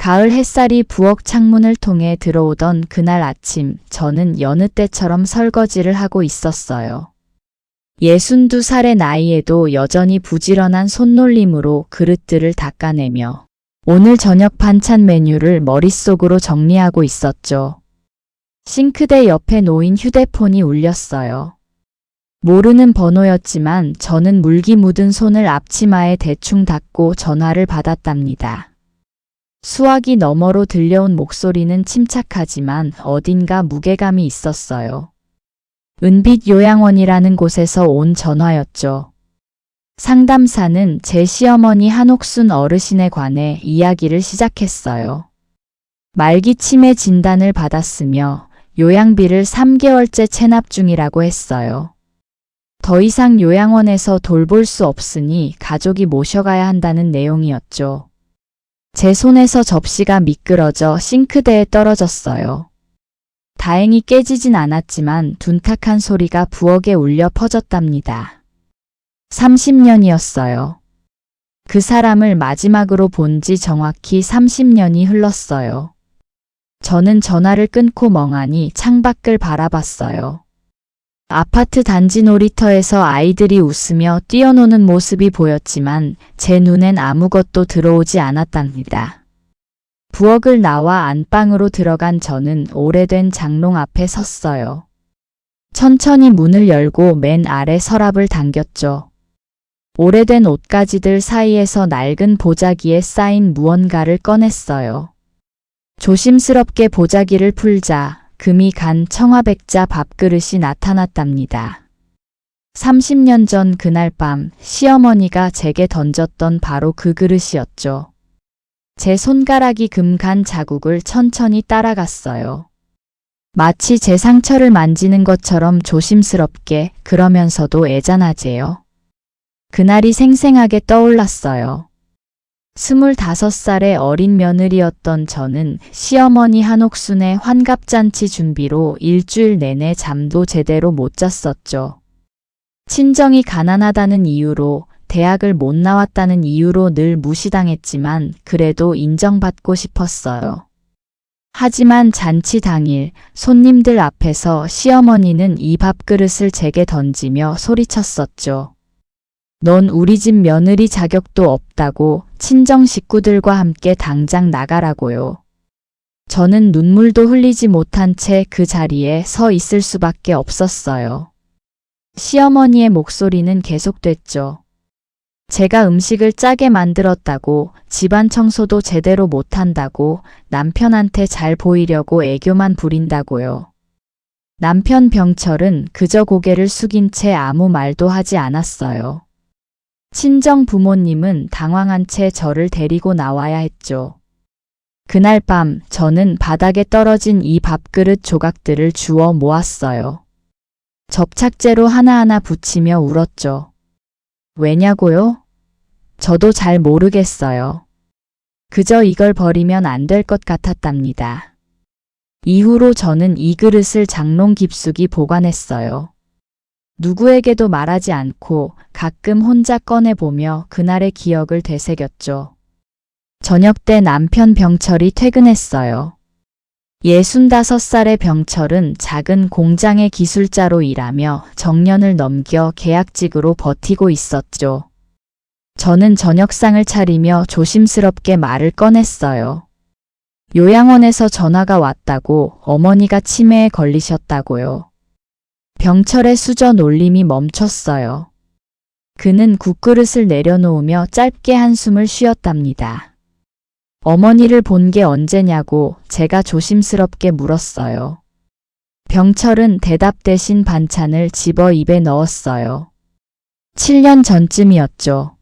가을 햇살이 부엌 창문을 통해 들어오던 그날 아침, 저는 여느 때처럼 설거지를 하고 있었어요. 62살의 나이에도 여전히 부지런한 손놀림으로 그릇들을 닦아내며 오늘 저녁 반찬 메뉴를 머릿속으로 정리하고 있었죠. 싱크대 옆에 놓인 휴대폰이 울렸어요. 모르는 번호였지만 저는 물기 묻은 손을 앞치마에 대충 닦고 전화를 받았답니다. 수화기 너머로 들려온 목소리는 침착하지만 어딘가 무게감이 있었어요. 은빛 요양원이라는 곳에서 온 전화였죠. 상담사는 제 시어머니 한옥순 어르신에 관해 이야기를 시작했어요. 말기 치매 진단을 받았으며 요양비를 3개월째 체납 중이라고 했어요. 더 이상 요양원에서 돌볼 수 없으니 가족이 모셔가야 한다는 내용이었죠. 제 손에서 접시가 미끄러져 싱크대에 떨어졌어요. 다행히 깨지진 않았지만 둔탁한 소리가 부엌에 울려 퍼졌답니다. 30년이었어요. 그 사람을 마지막으로 본 지 정확히 30년이 흘렀어요. 저는 전화를 끊고 멍하니 창밖을 바라봤어요. 아파트 단지 놀이터에서 아이들이 웃으며 뛰어노는 모습이 보였지만 제 눈엔 아무것도 들어오지 않았답니다. 부엌을 나와 안방으로 들어간 저는 오래된 장롱 앞에 섰어요. 천천히 문을 열고 맨 아래 서랍을 당겼죠. 오래된 옷가지들 사이에서 낡은 보자기에 쌓인 무언가를 꺼냈어요. 조심스럽게 보자기를 풀자 금이 간 청화백자 밥그릇이 나타났답니다. 30년 전 그날 밤 시어머니가 제게 던졌던 바로 그 그릇이었죠. 제 손가락이 금 간 자국을 천천히 따라갔어요. 마치 제 상처를 만지는 것처럼 조심스럽게, 그러면서도 애잔하제요. 그날이 생생하게 떠올랐어요. 25살의 어린 며느리였던 저는 시어머니 한옥순의 환갑잔치 준비로 일주일 내내 잠도 제대로 못 잤었죠. 친정이 가난하다는 이유로, 대학을 못 나왔다는 이유로 늘 무시당했지만 그래도 인정받고 싶었어요. 하지만 잔치 당일 손님들 앞에서 시어머니는 이 밥그릇을 제게 던지며 소리쳤었죠. 넌 우리 집 며느리 자격도 없다고, 친정 식구들과 함께 당장 나가라고요. 저는 눈물도 흘리지 못한 채 그 자리에 서 있을 수밖에 없었어요. 시어머니의 목소리는 계속됐죠. 제가 음식을 짜게 만들었다고, 집안 청소도 제대로 못한다고, 남편한테 잘 보이려고 애교만 부린다고요. 남편 병철은 그저 고개를 숙인 채 아무 말도 하지 않았어요. 친정 부모님은 당황한 채 저를 데리고 나와야 했죠. 그날 밤 저는 바닥에 떨어진 이 밥그릇 조각들을 주워 모았어요. 접착제로 하나하나 붙이며 울었죠. 왜냐고요? 저도 잘 모르겠어요. 그저 이걸 버리면 안 될 것 같았답니다. 이후로 저는 이 그릇을 장롱 깊숙이 보관했어요. 누구에게도 말하지 않고 가끔 혼자 꺼내보며 그날의 기억을 되새겼죠. 저녁 때 남편 병철이 퇴근했어요. 65살의 병철은 작은 공장의 기술자로 일하며 정년을 넘겨 계약직으로 버티고 있었죠. 저는 저녁상을 차리며 조심스럽게 말을 꺼냈어요. 요양원에서 전화가 왔다고, 어머니가 치매에 걸리셨다고요. 병철의 수저 놀림이 멈췄어요. 그는 국그릇을 내려놓으며 짧게 한숨을 쉬었답니다. 어머니를 본 게 언제냐고 제가 조심스럽게 물었어요. 병철은 대답 대신 반찬을 집어 입에 넣었어요. 7년 전쯤이었죠.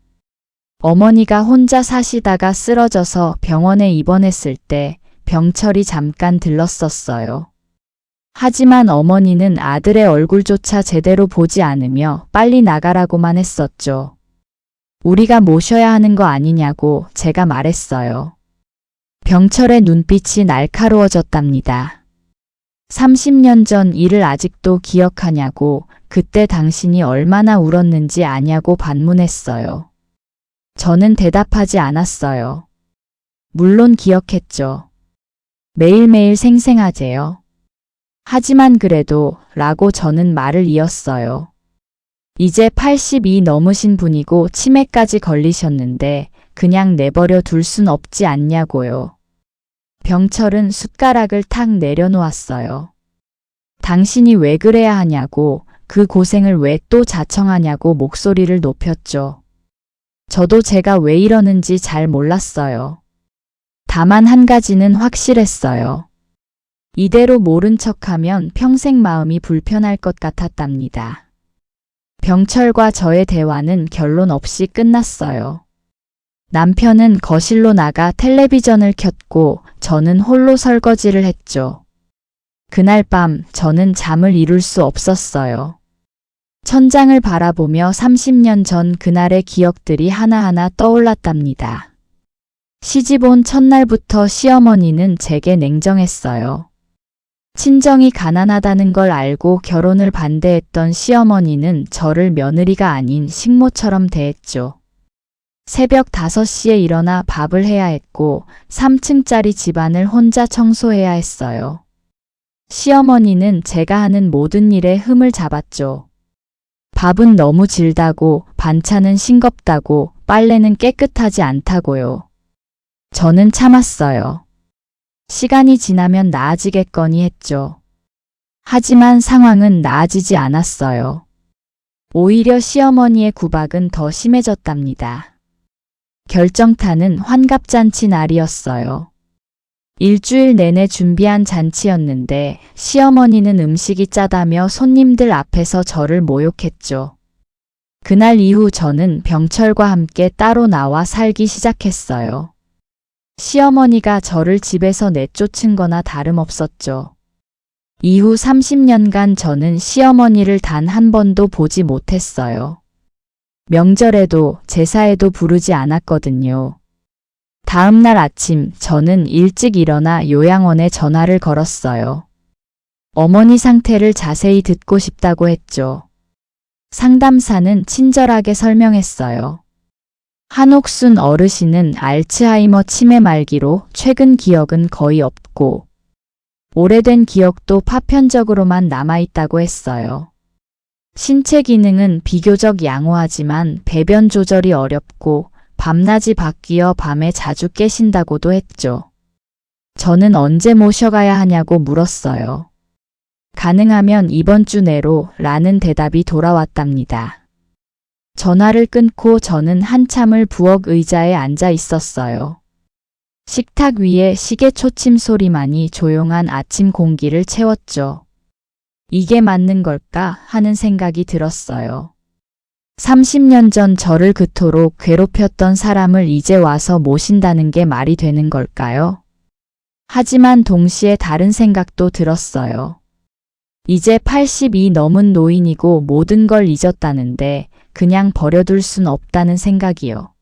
어머니가 혼자 사시다가 쓰러져서 병원에 입원했을 때 병철이 잠깐 들렀었어요. 하지만 어머니는 아들의 얼굴조차 제대로 보지 않으며 빨리 나가라고만 했었죠. 우리가 모셔야 하는 거 아니냐고 제가 말했어요. 병철의 눈빛이 날카로워졌답니다. 30년 전 일을 아직도 기억하냐고, 그때 당신이 얼마나 울었는지 아냐고 반문했어요. 저는 대답하지 않았어요. 물론 기억했죠. 매일매일 생생하제요. 하지만 그래도 라고 저는 말을 이었어요. 이제 80이 넘으신 분이고 치매까지 걸리셨는데 그냥 내버려 둘 순 없지 않냐고요. 병철은 숟가락을 탁 내려놓았어요. 당신이 왜 그래야 하냐고, 그 고생을 왜 또 자청하냐고 목소리를 높였죠. 저도 제가 왜 이러는지 잘 몰랐어요. 다만 한 가지는 확실했어요. 이대로 모른 척하면 평생 마음이 불편할 것 같았답니다. 병철과 저의 대화는 결론 없이 끝났어요. 남편은 거실로 나가 텔레비전을 켰고 저는 홀로 설거지를 했죠. 그날 밤 저는 잠을 이룰 수 없었어요. 천장을 바라보며 30년 전 그날의 기억들이 하나하나 떠올랐답니다. 시집 온 첫날부터 시어머니는 제게 냉정했어요. 친정이 가난하다는 걸 알고 결혼을 반대했던 시어머니는 저를 며느리가 아닌 식모처럼 대했죠. 새벽 5시에 일어나 밥을 해야 했고 3층짜리 집안을 혼자 청소해야 했어요. 시어머니는 제가 하는 모든 일에 흠을 잡았죠. 밥은 너무 질다고, 반찬은 싱겁다고, 빨래는 깨끗하지 않다고요. 저는 참았어요. 시간이 지나면 나아지겠거니 했죠. 하지만 상황은 나아지지 않았어요. 오히려 시어머니의 구박은 더 심해졌답니다. 결정타는 환갑잔치 날이었어요. 일주일 내내 준비한 잔치였는데 시어머니는 음식이 짜다며 손님들 앞에서 저를 모욕했죠. 그날 이후 저는 병철과 함께 따로 나와 살기 시작했어요. 시어머니가 저를 집에서 내쫓은 거나 다름없었죠. 이후 30년간 저는 시어머니를 단 한 번도 보지 못했어요. 명절에도 제사에도 부르지 않았거든요. 다음 날 아침 저는 일찍 일어나 요양원에 전화를 걸었어요. 어머니 상태를 자세히 듣고 싶다고 했죠. 상담사는 친절하게 설명했어요. 한옥순 어르신은 알츠하이머 치매 말기로 최근 기억은 거의 없고 오래된 기억도 파편적으로만 남아있다고 했어요. 신체 기능은 비교적 양호하지만 배변 조절이 어렵고 밤낮이 바뀌어 밤에 자주 깨신다고도 했죠. 저는 언제 모셔가야 하냐고 물었어요. 가능하면 이번 주 내로 라는 대답이 돌아왔답니다. 전화를 끊고 저는 한참을 부엌 의자에 앉아 있었어요. 식탁 위에 시계 초침 소리만이 조용한 아침 공기를 채웠죠. 이게 맞는 걸까 하는 생각이 들었어요. 30년 전 저를 그토록 괴롭혔던 사람을 이제 와서 모신다는 게 말이 되는 걸까요? 하지만 동시에 다른 생각도 들었어요. 이제 80이 넘은 노인이고 모든 걸 잊었다는데 그냥 버려둘 순 없다는 생각이요.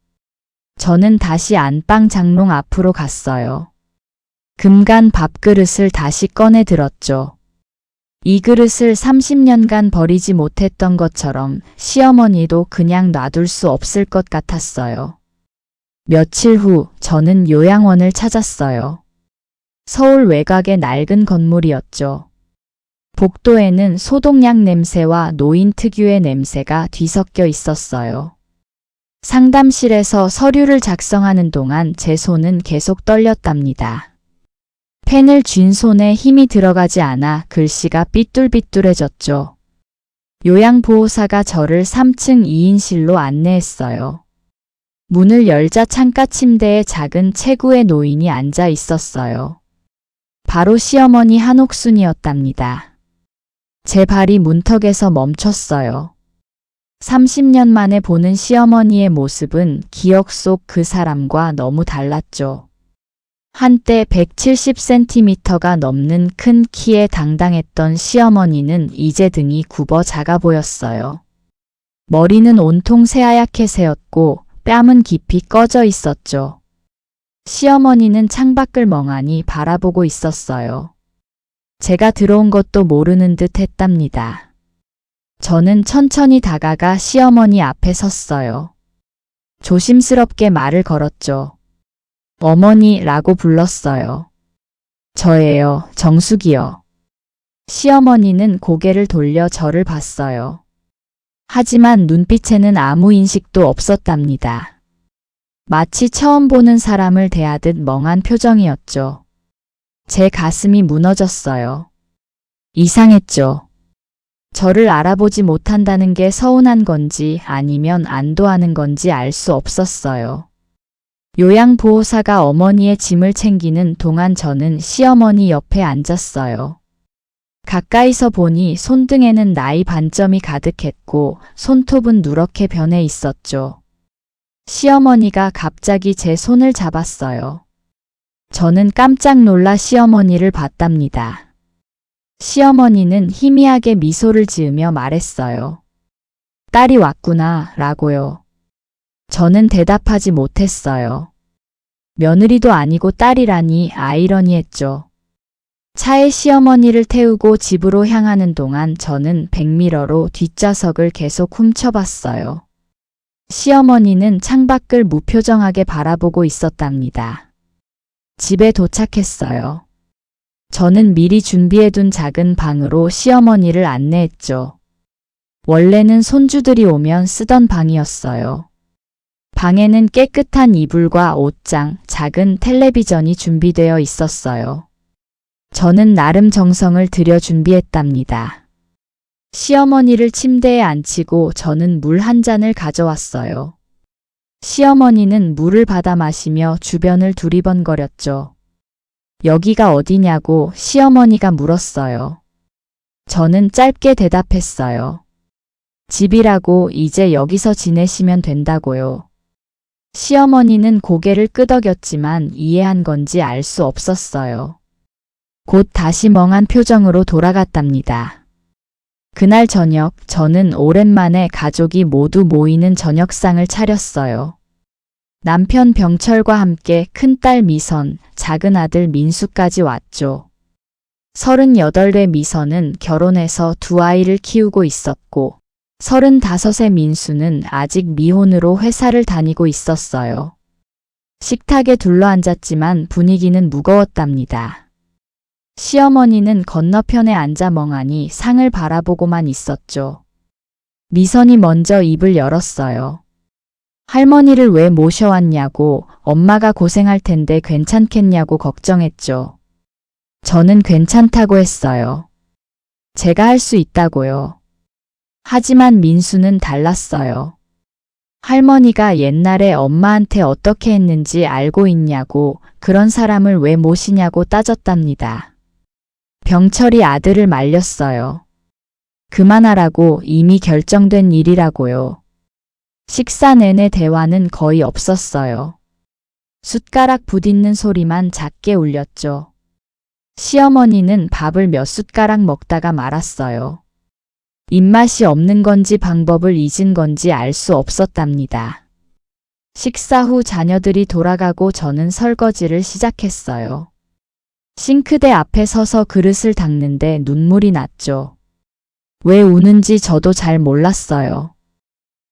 저는 다시 안방 장롱 앞으로 갔어요. 금간 밥그릇을 다시 꺼내 들었죠. 이 그릇을 30년간 버리지 못했던 것처럼 시어머니도 그냥 놔둘 수 없을 것 같았어요. 며칠 후 저는 요양원을 찾았어요. 서울 외곽의 낡은 건물이었죠. 복도에는 소독약 냄새와 노인 특유의 냄새가 뒤섞여 있었어요. 상담실에서 서류를 작성하는 동안 제 손은 계속 떨렸답니다. 펜을 쥔 손에 힘이 들어가지 않아 글씨가 삐뚤삐뚤해졌죠. 요양보호사가 저를 3층 2인실로 안내했어요. 문을 열자 창가 침대에 작은 체구의 노인이 앉아 있었어요. 바로 시어머니 한옥순이었답니다. 제 발이 문턱에서 멈췄어요. 30년 만에 보는 시어머니의 모습은 기억 속 그 사람과 너무 달랐죠. 한때 170cm가 넘는 큰 키에 당당했던 시어머니는 이제 등이 굽어 작아 보였어요. 머리는 온통 새하얗게 새었고 뺨은 깊이 꺼져 있었죠. 시어머니는 창밖을 멍하니 바라보고 있었어요. 제가 들어온 것도 모르는 듯 했답니다. 저는 천천히 다가가 시어머니 앞에 섰어요. 조심스럽게 말을 걸었죠. 어머니라고 불렀어요. 저예요, 정숙이요. 시어머니는 고개를 돌려 저를 봤어요. 하지만 눈빛에는 아무 인식도 없었답니다. 마치 처음 보는 사람을 대하듯 멍한 표정이었죠. 제 가슴이 무너졌어요. 이상했죠. 저를 알아보지 못한다는 게 서운한 건지 아니면 안도하는 건지 알 수 없었어요. 요양보호사가 어머니의 짐을 챙기는 동안 저는 시어머니 옆에 앉았어요. 가까이서 보니 손등에는 나이 반점이 가득했고 손톱은 누렇게 변해 있었죠. 시어머니가 갑자기 제 손을 잡았어요. 저는 깜짝 놀라 시어머니를 봤답니다. 시어머니는 희미하게 미소를 지으며 말했어요. 딸이 왔구나, 라고요. 저는 대답하지 못했어요. 며느리도 아니고 딸이라니 아이러니했죠. 차에 시어머니를 태우고 집으로 향하는 동안 저는 백미러로 뒷좌석을 계속 훔쳐봤어요. 시어머니는 창밖을 무표정하게 바라보고 있었답니다. 집에 도착했어요. 저는 미리 준비해둔 작은 방으로 시어머니를 안내했죠. 원래는 손주들이 오면 쓰던 방이었어요. 방에는 깨끗한 이불과 옷장, 작은 텔레비전이 준비되어 있었어요. 저는 나름 정성을 들여 준비했답니다. 시어머니를 침대에 앉히고 저는 물 한 잔을 가져왔어요. 시어머니는 물을 받아 마시며 주변을 두리번거렸죠. 여기가 어디냐고 시어머니가 물었어요. 저는 짧게 대답했어요. 집이라고 이제 여기서 지내시면 된다고요. 시어머니는 고개를 끄덕였지만 이해한 건지 알 수 없었어요. 곧 다시 멍한 표정으로 돌아갔답니다. 그날 저녁 저는 오랜만에 가족이 모두 모이는 저녁상을 차렸어요. 남편 병철과 함께 큰딸 미선, 작은 아들 민수까지 왔죠. 38의 미선은 결혼해서 두 아이를 키우고 있었고 35의 민수는 아직 미혼으로 회사를 다니고 있었어요. 식탁에 둘러앉았지만 분위기는 무거웠답니다. 시어머니는 건너편에 앉아 멍하니 상을 바라보고만 있었죠. 미선이 먼저 입을 열었어요. 할머니를 왜 모셔왔냐고, 엄마가 고생할 텐데 괜찮겠냐고 걱정했죠. 저는 괜찮다고 했어요. 제가 할 수 있다고요. 하지만 민수는 달랐어요. 할머니가 옛날에 엄마한테 어떻게 했는지 알고 있냐고, 그런 사람을 왜 모시냐고 따졌답니다. 병철이 아들을 말렸어요. 그만하라고, 이미 결정된 일이라고요. 식사 내내 대화는 거의 없었어요. 숟가락 부딪는 소리만 작게 울렸죠. 시어머니는 밥을 몇 숟가락 먹다가 말았어요. 입맛이 없는 건지 방법을 잊은 건지 알 수 없었답니다. 식사 후 자녀들이 돌아가고 저는 설거지를 시작했어요. 싱크대 앞에 서서 그릇을 닦는데 눈물이 났죠. 왜 우는지 저도 잘 몰랐어요.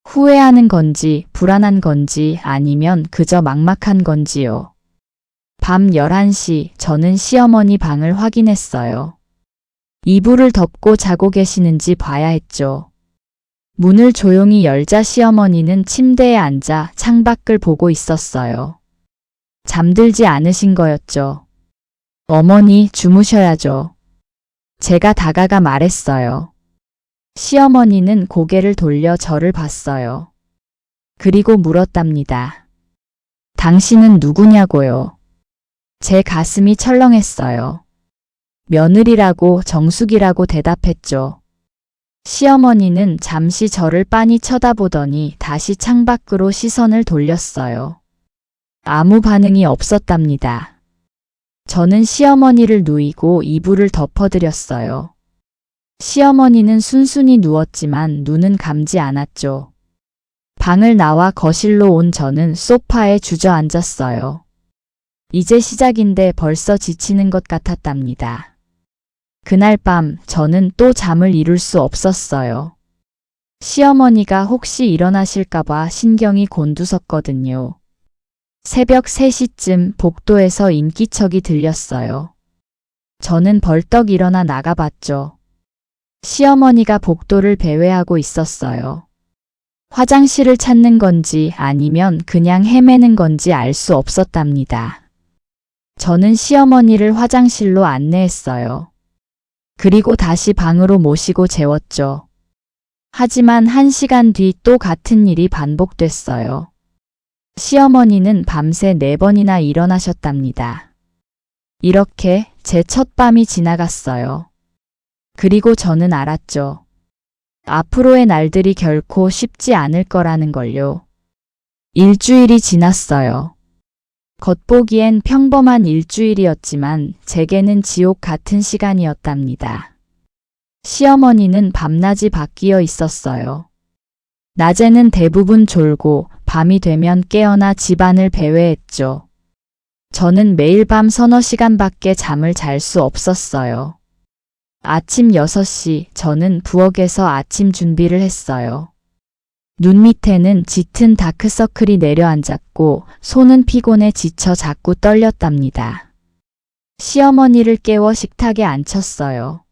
후회하는 건지, 불안한 건지, 아니면 그저 막막한 건지요. 밤 11시 저는 시어머니 방을 확인했어요. 이불을 덮고 자고 계시는지 봐야 했죠. 문을 조용히 열자 시어머니는 침대에 앉아 창밖을 보고 있었어요. 잠들지 않으신 거였죠. 어머니, 주무셔야죠. 제가 다가가 말했어요. 시어머니는 고개를 돌려 저를 봤어요. 그리고 물었답니다. 당신은 누구냐고요. 제 가슴이 철렁했어요. 며느리라고, 정숙이라고 대답했죠. 시어머니는 잠시 저를 빤히 쳐다보더니 다시 창밖으로 시선을 돌렸어요. 아무 반응이 없었답니다. 저는 시어머니를 누이고 이불을 덮어드렸어요. 시어머니는 순순히 누웠지만 눈은 감지 않았죠. 방을 나와 거실로 온 저는 소파에 주저앉았어요. 이제 시작인데 벌써 지치는 것 같았답니다. 그날 밤 저는 또 잠을 이룰 수 없었어요. 시어머니가 혹시 일어나실까봐 신경이 곤두섰거든요. 새벽 3시쯤 복도에서 인기척이 들렸어요. 저는 벌떡 일어나 나가봤죠. 시어머니가 복도를 배회하고 있었어요. 화장실을 찾는 건지 아니면 그냥 헤매는 건지 알 수 없었답니다. 저는 시어머니를 화장실로 안내했어요. 그리고 다시 방으로 모시고 재웠죠. 하지만 1시간 뒤 또 같은 일이 반복됐어요. 시어머니는 밤새 4번이나 일어나셨답니다. 이렇게 제 첫 밤이 지나갔어요. 그리고 저는 알았죠. 앞으로의 날들이 결코 쉽지 않을 거라는 걸요. 일주일이 지났어요. 겉보기엔 평범한 일주일이었지만 제게는 지옥 같은 시간이었답니다. 시어머니는 밤낮이 바뀌어 있었어요. 낮에는 대부분 졸고 밤이 되면 깨어나 집안을 배회했죠. 저는 매일 밤 서너 시간밖에 잠을 잘 수 없었어요. 아침 6시 저는 부엌에서 아침 준비를 했어요. 눈 밑에는 짙은 다크서클이 내려앉았고 손은 피곤해 지쳐 자꾸 떨렸답니다. 시어머니를 깨워 식탁에 앉혔어요.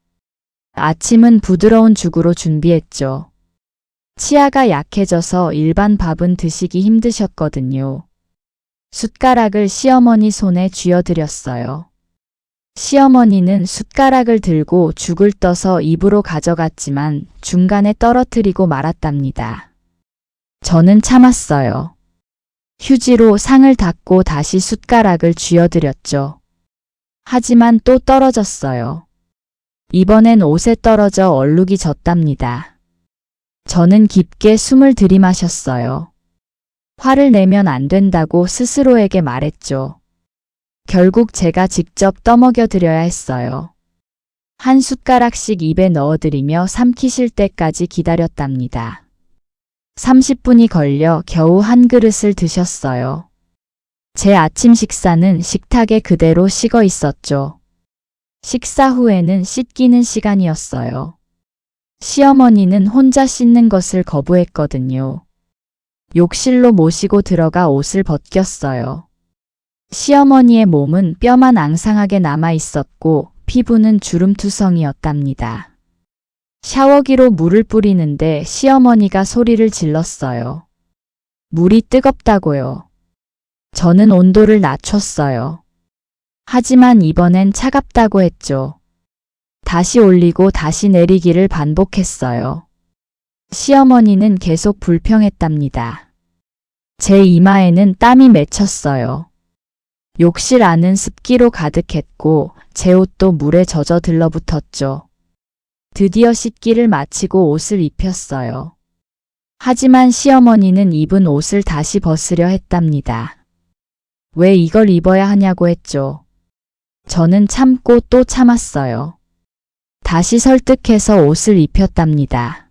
아침은 부드러운 죽으로 준비했죠. 치아가 약해져서 일반 밥은 드시기 힘드셨거든요. 숟가락을 시어머니 손에 쥐어드렸어요. 시어머니는 숟가락을 들고 죽을 떠서 입으로 가져갔지만 중간에 떨어뜨리고 말았답니다. 저는 참았어요. 휴지로 상을 닦고 다시 숟가락을 쥐어드렸죠. 하지만 또 떨어졌어요. 이번엔 옷에 떨어져 얼룩이 졌답니다. 저는 깊게 숨을 들이마셨어요. 화를 내면 안 된다고 스스로에게 말했죠. 결국 제가 직접 떠먹여 드려야 했어요. 한 숟가락씩 입에 넣어드리며 삼키실 때까지 기다렸답니다. 30분이 걸려 겨우 한 그릇을 드셨어요. 제 아침 식사는 식탁에 그대로 식어 있었죠. 식사 후에는 씻기는 시간이었어요. 시어머니는 혼자 씻는 것을 거부했거든요. 욕실로 모시고 들어가 옷을 벗겼어요. 시어머니의 몸은 뼈만 앙상하게 남아 있었고 피부는 주름투성이었답니다. 샤워기로 물을 뿌리는데 시어머니가 소리를 질렀어요. 물이 뜨겁다고요. 저는 온도를 낮췄어요. 하지만 이번엔 차갑다고 했죠. 다시 올리고 다시 내리기를 반복했어요. 시어머니는 계속 불평했답니다. 제 이마에는 땀이 맺혔어요. 욕실 안은 습기로 가득했고 제 옷도 물에 젖어 들러붙었죠. 드디어 씻기를 마치고 옷을 입혔어요. 하지만 시어머니는 입은 옷을 다시 벗으려 했답니다. 왜 이걸 입어야 하냐고 했죠. 저는 참고 또 참았어요. 다시 설득해서 옷을 입혔답니다.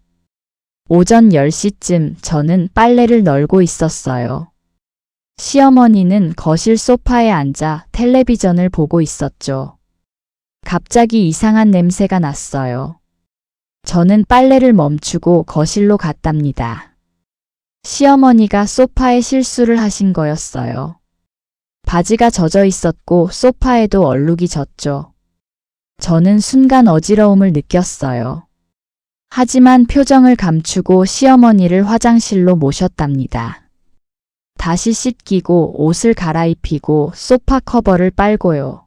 오전 10시쯤 저는 빨래를 널고 있었어요. 시어머니는 거실 소파에 앉아 텔레비전을 보고 있었죠. 갑자기 이상한 냄새가 났어요. 저는 빨래를 멈추고 거실로 갔답니다. 시어머니가 소파에 실수를 하신 거였어요. 바지가 젖어 있었고 소파에도 얼룩이 졌죠. 저는 순간 어지러움을 느꼈어요. 하지만 표정을 감추고 시어머니를 화장실로 모셨답니다. 다시 씻기고 옷을 갈아입히고 소파 커버를 빨고요.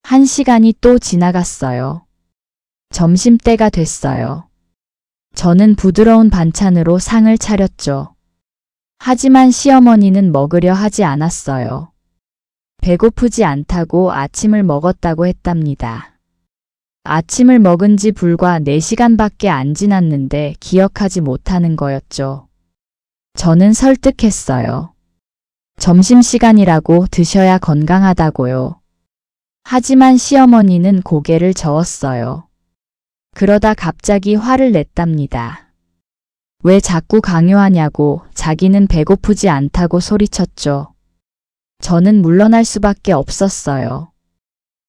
1시간이 또 지나갔어요. 점심때가 됐어요. 저는 부드러운 반찬으로 상을 차렸죠. 하지만 시어머니는 먹으려 하지 않았어요. 배고프지 않다고 아침을 먹었다고 했답니다. 아침을 먹은 지 불과 4시간밖에 안 지났는데 기억하지 못하는 거였죠. 저는 설득했어요. 점심시간이라고 드셔야 건강하다고요. 하지만 시어머니는 고개를 저었어요. 그러다 갑자기 화를 냈답니다. 왜 자꾸 강요하냐고 자기는 배고프지 않다고 소리쳤죠. 저는 물러날 수밖에 없었어요.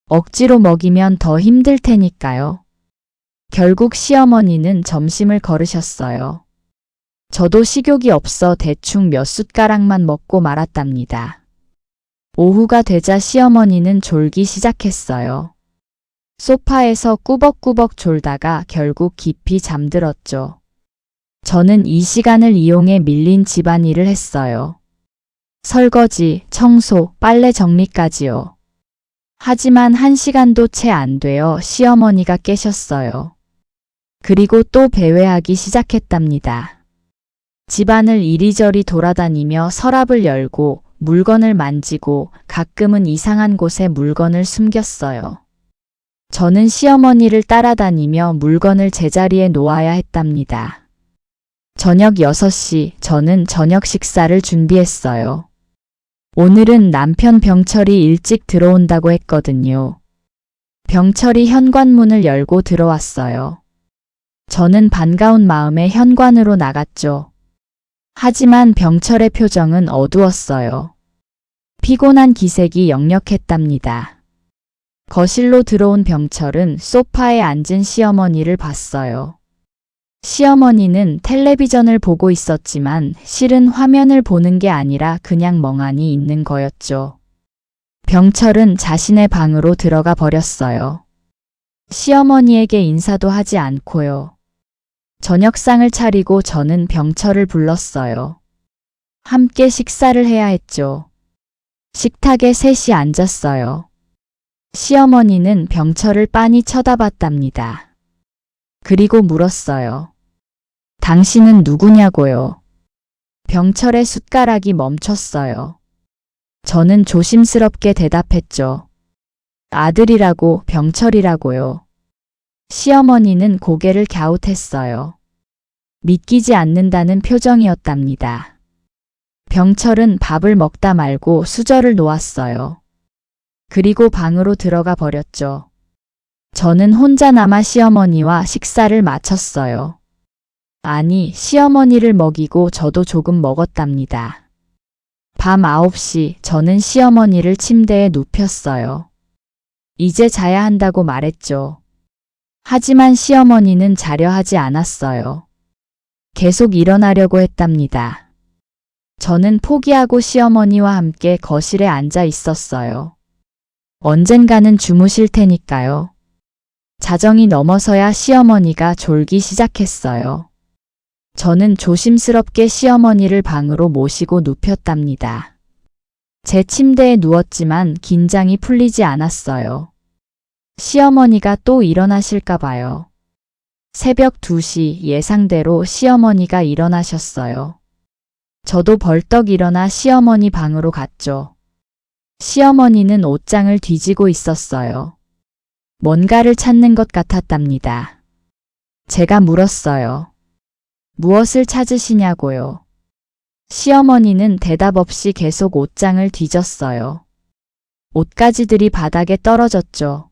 억지로 먹이면 더 힘들 테니까요. 결국 시어머니는 점심을 거르셨어요. 저도 식욕이 없어 대충 몇 숟가락만 먹고 말았답니다. 오후가 되자 시어머니는 졸기 시작했어요. 소파에서 꾸벅꾸벅 졸다가 결국 깊이 잠들었죠. 저는 이 시간을 이용해 밀린 집안일을 했어요. 설거지, 청소, 빨래 정리까지요. 하지만 1시간도 채 안 되어 시어머니가 깨셨어요. 그리고 또 배회하기 시작했답니다. 집안을 이리저리 돌아다니며 서랍을 열고 물건을 만지고 가끔은 이상한 곳에 물건을 숨겼어요. 저는 시어머니를 따라다니며 물건을 제자리에 놓아야 했답니다. 저녁 6시 저는 저녁 식사를 준비했어요. 오늘은 남편 병철이 일찍 들어온다고 했거든요. 병철이 현관문을 열고 들어왔어요. 저는 반가운 마음에 현관으로 나갔죠. 하지만 병철의 표정은 어두웠어요. 피곤한 기색이 역력했답니다. 거실로 들어온 병철은 소파에 앉은 시어머니를 봤어요. 시어머니는 텔레비전을 보고 있었지만 실은 화면을 보는 게 아니라 그냥 멍하니 있는 거였죠. 병철은 자신의 방으로 들어가 버렸어요. 시어머니에게 인사도 하지 않고요. 저녁상을 차리고 저는 병철을 불렀어요. 함께 식사를 해야 했죠. 식탁에 셋이 앉았어요. 시어머니는 병철을 빤히 쳐다봤답니다. 그리고 물었어요. 당신은 누구냐고요? 병철의 숟가락이 멈췄어요. 저는 조심스럽게 대답했죠. 아들이라고, 병철이라고요. 시어머니는 고개를 갸웃했어요. 믿기지 않는다는 표정이었답니다. 병철은 밥을 먹다 말고 수저를 놓았어요. 그리고 방으로 들어가 버렸죠. 저는 혼자 남아 시어머니와 식사를 마쳤어요. 아니, 시어머니를 먹이고 저도 조금 먹었답니다. 밤 9시 저는 시어머니를 침대에 눕혔어요. 이제 자야 한다고 말했죠. 하지만 시어머니는 자려 하지 않았어요. 계속 일어나려고 했답니다. 저는 포기하고 시어머니와 함께 거실에 앉아 있었어요. 언젠가는 주무실 테니까요. 자정이 넘어서야 시어머니가 졸기 시작했어요. 저는 조심스럽게 시어머니를 방으로 모시고 눕혔답니다. 제 침대에 누웠지만 긴장이 풀리지 않았어요. 시어머니가 또 일어나실까 봐요. 새벽 2시 예상대로 시어머니가 일어나셨어요. 저도 벌떡 일어나 시어머니 방으로 갔죠. 시어머니는 옷장을 뒤지고 있었어요. 뭔가를 찾는 것 같았답니다. 제가 물었어요. 무엇을 찾으시냐고요. 시어머니는 대답 없이 계속 옷장을 뒤졌어요. 옷가지들이 바닥에 떨어졌죠.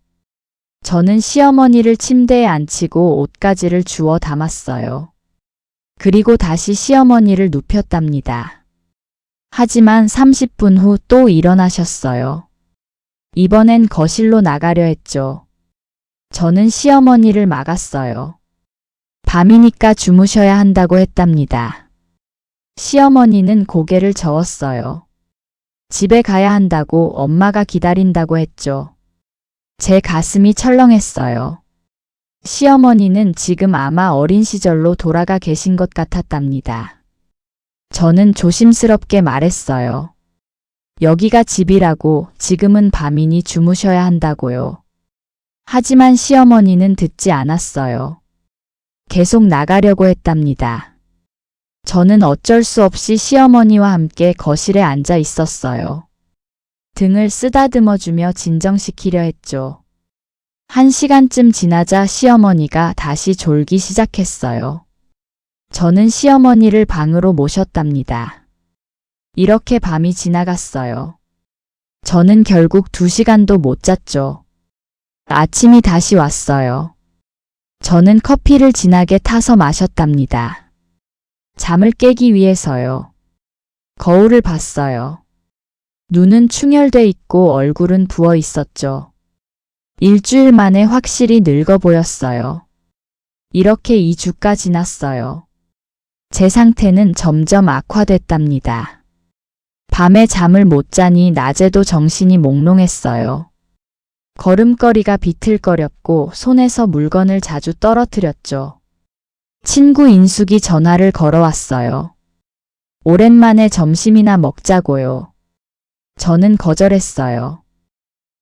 저는 시어머니를 침대에 앉히고 옷가지를 주워 담았어요. 그리고 다시 시어머니를 눕혔답니다. 하지만 30분 후 또 일어나셨어요. 이번엔 거실로 나가려 했죠. 저는 시어머니를 막았어요. 밤이니까 주무셔야 한다고 했답니다. 시어머니는 고개를 저었어요. 집에 가야 한다고 엄마가 기다린다고 했죠. 제 가슴이 철렁했어요. 시어머니는 지금 아마 어린 시절로 돌아가 계신 것 같았답니다. 저는 조심스럽게 말했어요. 여기가 집이라고, 지금은 밤이니 주무셔야 한다고요. 하지만 시어머니는 듣지 않았어요. 계속 나가려고 했답니다. 저는 어쩔 수 없이 시어머니와 함께 거실에 앉아 있었어요. 등을 쓰다듬어주며 진정시키려 했죠. 1시간쯤 지나자 시어머니가 다시 졸기 시작했어요. 저는 시어머니를 방으로 모셨답니다. 이렇게 밤이 지나갔어요. 저는 결국 2시간도 못 잤죠. 아침이 다시 왔어요. 저는 커피를 진하게 타서 마셨답니다. 잠을 깨기 위해서요. 거울을 봤어요. 눈은 충혈돼 있고 얼굴은 부어 있었죠. 일주일 만에 확실히 늙어 보였어요. 이렇게 2주가 지났어요. 제 상태는 점점 악화됐답니다. 밤에 잠을 못 자니 낮에도 정신이 몽롱했어요. 걸음걸이가 비틀거렸고 손에서 물건을 자주 떨어뜨렸죠. 친구 인숙이 전화를 걸어왔어요. 오랜만에 점심이나 먹자고요. 저는 거절했어요.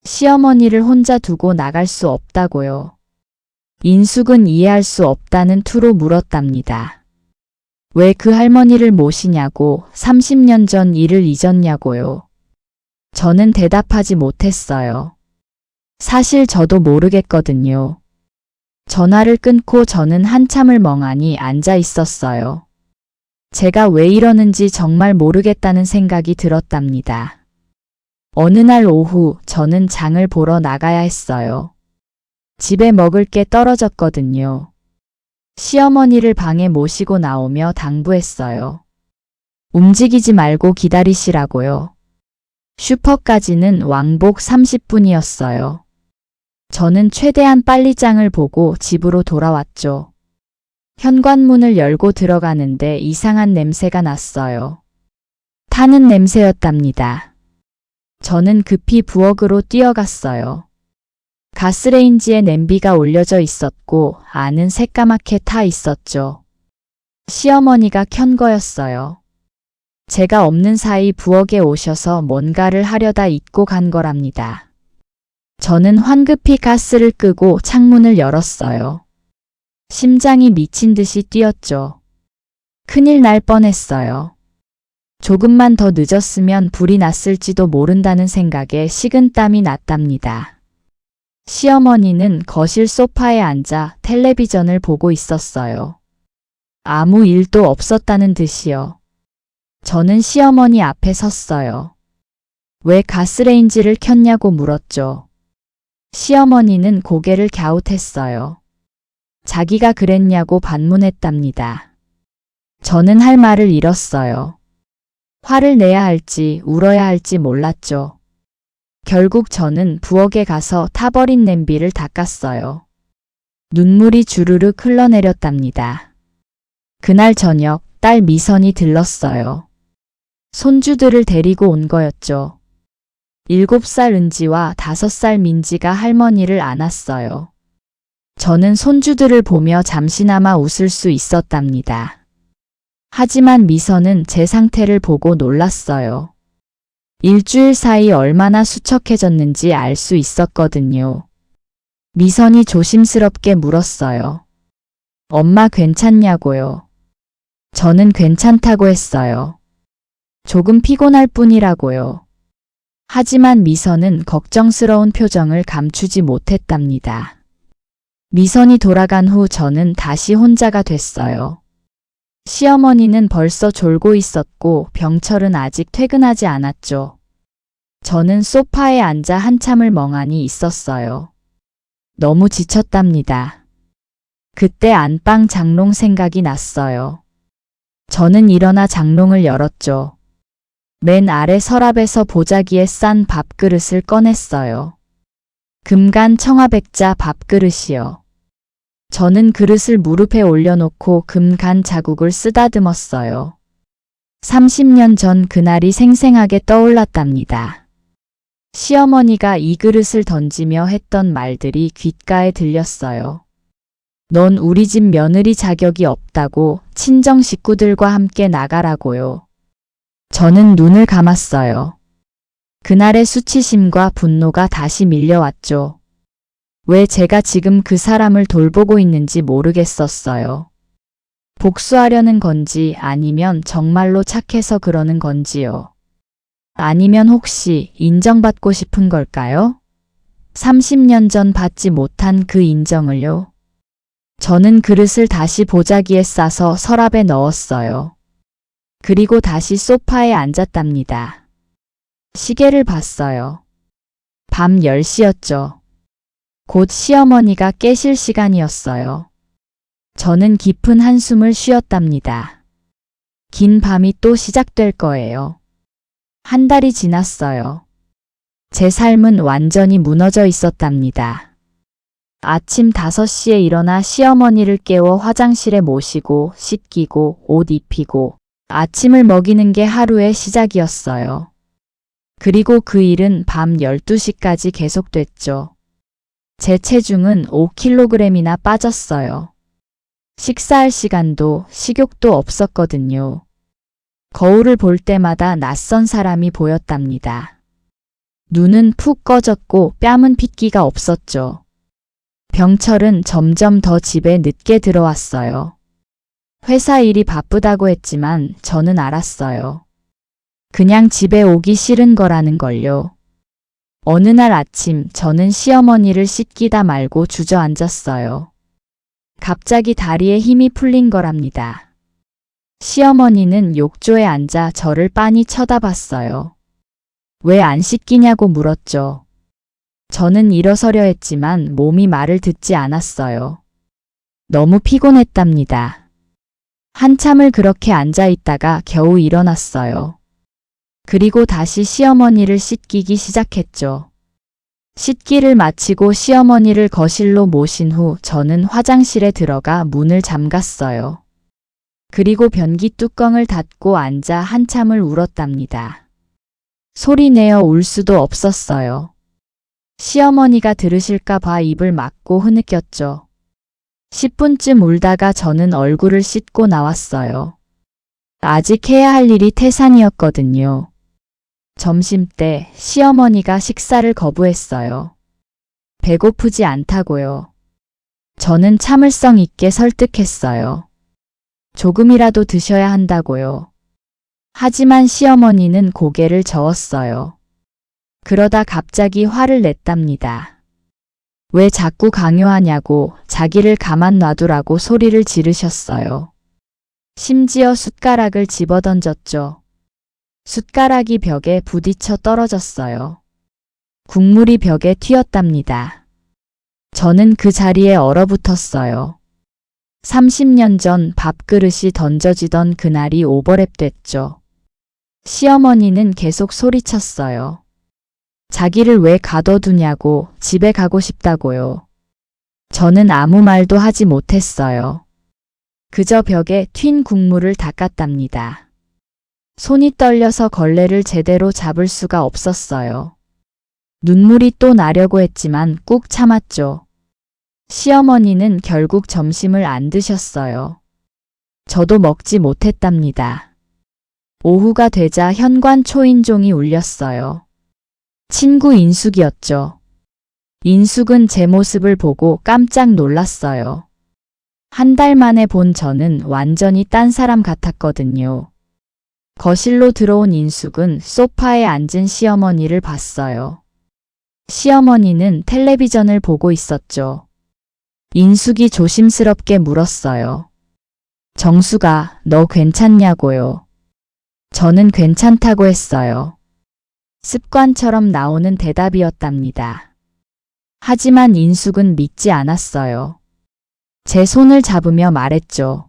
시어머니를 혼자 두고 나갈 수 없다고요. 인숙은 이해할 수 없다는 투로 물었답니다. 왜 그 할머니를 모시냐고 30년 전 일을 잊었냐고요. 저는 대답하지 못했어요. 사실 저도 모르겠거든요. 전화를 끊고 저는 한참을 멍하니 앉아 있었어요. 제가 왜 이러는지 정말 모르겠다는 생각이 들었답니다. 어느 날 오후 저는 장을 보러 나가야 했어요. 집에 먹을 게 떨어졌거든요. 시어머니를 방에 모시고 나오며 당부했어요. 움직이지 말고 기다리시라고요. 슈퍼까지는 왕복 30분이었어요. 저는 최대한 빨리 장을 보고 집으로 돌아왔죠. 현관문을 열고 들어가는데 이상한 냄새가 났어요. 타는 냄새였답니다. 저는 급히 부엌으로 뛰어갔어요. 가스레인지에 냄비가 올려져 있었고 안은 새까맣게 타 있었죠. 시어머니가 켠 거였어요. 제가 없는 사이 부엌에 오셔서 뭔가를 하려다 잊고 간 거랍니다. 저는 황급히 가스를 끄고 창문을 열었어요. 심장이 미친 듯이 뛰었죠. 큰일 날 뻔했어요. 조금만 더 늦었으면 불이 났을지도 모른다는 생각에 식은땀이 났답니다. 시어머니는 거실 소파에 앉아 텔레비전을 보고 있었어요. 아무 일도 없었다는 듯이요. 저는 시어머니 앞에 섰어요. 왜 가스레인지를 켰냐고 물었죠. 시어머니는 고개를 갸웃했어요. 자기가 그랬냐고 반문했답니다. 저는 할 말을 잃었어요. 화를 내야 할지 울어야 할지 몰랐죠. 결국 저는 부엌에 가서 타버린 냄비를 닦았어요. 눈물이 주르륵 흘러내렸답니다. 그날 저녁 딸 미선이 들렀어요. 손주들을 데리고 온 거였죠. 7살 은지와 5살 민지가 할머니를 안았어요. 저는 손주들을 보며 잠시나마 웃을 수 있었답니다. 하지만 미선은 제 상태를 보고 놀랐어요. 일주일 사이 얼마나 수척해졌는지 알 수 있었거든요. 미선이 조심스럽게 물었어요. 엄마 괜찮냐고요. 저는 괜찮다고 했어요. 조금 피곤할 뿐이라고요. 하지만 미선은 걱정스러운 표정을 감추지 못했답니다. 미선이 돌아간 후 저는 다시 혼자가 됐어요. 시어머니는 벌써 졸고 있었고 병철은 아직 퇴근하지 않았죠. 저는 소파에 앉아 한참을 멍하니 있었어요. 너무 지쳤답니다. 그때 안방 장롱 생각이 났어요. 저는 일어나 장롱을 열었죠. 맨 아래 서랍에서 보자기에 싼 밥그릇을 꺼냈어요. 금간 청아백자 밥그릇이요. 저는 그릇을 무릎에 올려놓고 금간 자국을 쓰다듬었어요. 30년 전 그날이 생생하게 떠올랐답니다. 시어머니가 이 그릇을 던지며 했던 말들이 귓가에 들렸어요. 넌 우리 집 며느리 자격이 없다고 친정 식구들과 함께 나가라고요. 저는 눈을 감았어요. 그날의 수치심과 분노가 다시 밀려왔죠. 왜 제가 지금 그 사람을 돌보고 있는지 모르겠었어요. 복수하려는 건지 아니면 정말로 착해서 그러는 건지요. 아니면 혹시 인정받고 싶은 걸까요? 30년 전 받지 못한 그 인정을요. 저는 그릇을 다시 보자기에 싸서 서랍에 넣었어요. 그리고 다시 소파에 앉았답니다. 시계를 봤어요. 밤 10시였죠. 곧 시어머니가 깨실 시간이었어요. 저는 깊은 한숨을 쉬었답니다. 긴 밤이 또 시작될 거예요. 한 달이 지났어요. 제 삶은 완전히 무너져 있었답니다. 아침 5시에 일어나 시어머니를 깨워 화장실에 모시고 씻기고 옷 입히고 아침을 먹이는 게 하루의 시작이었어요. 그리고 그 일은 밤 12시까지 계속됐죠. 제 체중은 5kg이나 빠졌어요. 식사할 시간도 식욕도 없었거든요. 거울을 볼 때마다 낯선 사람이 보였답니다. 눈은 푹 꺼졌고 뺨은 핏기가 없었죠. 병철은 점점 더 집에 늦게 들어왔어요. 회사 일이 바쁘다고 했지만 저는 알았어요. 그냥 집에 오기 싫은 거라는 걸요. 어느 날 아침 저는 시어머니를 씻기다 말고 주저앉았어요. 갑자기 다리에 힘이 풀린 거랍니다. 시어머니는 욕조에 앉아 저를 빤히 쳐다봤어요. 왜 안 씻기냐고 물었죠. 저는 일어서려 했지만 몸이 말을 듣지 않았어요. 너무 피곤했답니다. 한참을 그렇게 앉아 있다가 겨우 일어났어요. 그리고 다시 시어머니를 씻기기 시작했죠. 씻기를 마치고 시어머니를 거실로 모신 후 저는 화장실에 들어가 문을 잠갔어요. 그리고 변기 뚜껑을 닫고 앉아 한참을 울었답니다. 소리 내어 울 수도 없었어요. 시어머니가 들으실까 봐 입을 막고 흐느꼈죠. 10분쯤 울다가 저는 얼굴을 씻고 나왔어요. 아직 해야 할 일이 태산이었거든요. 점심때 시어머니가 식사를 거부했어요. 배고프지 않다고요. 저는 참을성 있게 설득했어요. 조금이라도 드셔야 한다고요. 하지만 시어머니는 고개를 저었어요. 그러다 갑자기 화를 냈답니다. 왜 자꾸 강요하냐고 자기를 가만 놔두라고 소리를 지르셨어요. 심지어 숟가락을 집어던졌죠. 숟가락이 벽에 부딪혀 떨어졌어요. 국물이 벽에 튀었답니다. 저는 그 자리에 얼어붙었어요. 30년 전 밥그릇이 던져지던 그날이 오버랩 됐죠. 시어머니는 계속 소리쳤어요. 자기를 왜 가둬두냐고, 집에 가고 싶다고요. 저는 아무 말도 하지 못했어요. 그저 벽에 튄 국물을 닦았답니다. 손이 떨려서 걸레를 제대로 잡을 수가 없었어요. 눈물이 또 나려고 했지만 꾹 참았죠. 시어머니는 결국 점심을 안 드셨어요. 저도 먹지 못했답니다. 오후가 되자 현관 초인종이 울렸어요. 친구 인숙이었죠. 인숙은 제 모습을 보고 깜짝 놀랐어요. 한 달 만에 본 저는 완전히 딴 사람 같았거든요. 거실로 들어온 인숙은 소파에 앉은 시어머니를 봤어요. 시어머니는 텔레비전을 보고 있었죠. 인숙이 조심스럽게 물었어요. 정수가, 너 괜찮냐고요. 저는 괜찮다고 했어요. 습관처럼 나오는 대답이었답니다. 하지만 인숙은 믿지 않았어요. 제 손을 잡으며 말했죠.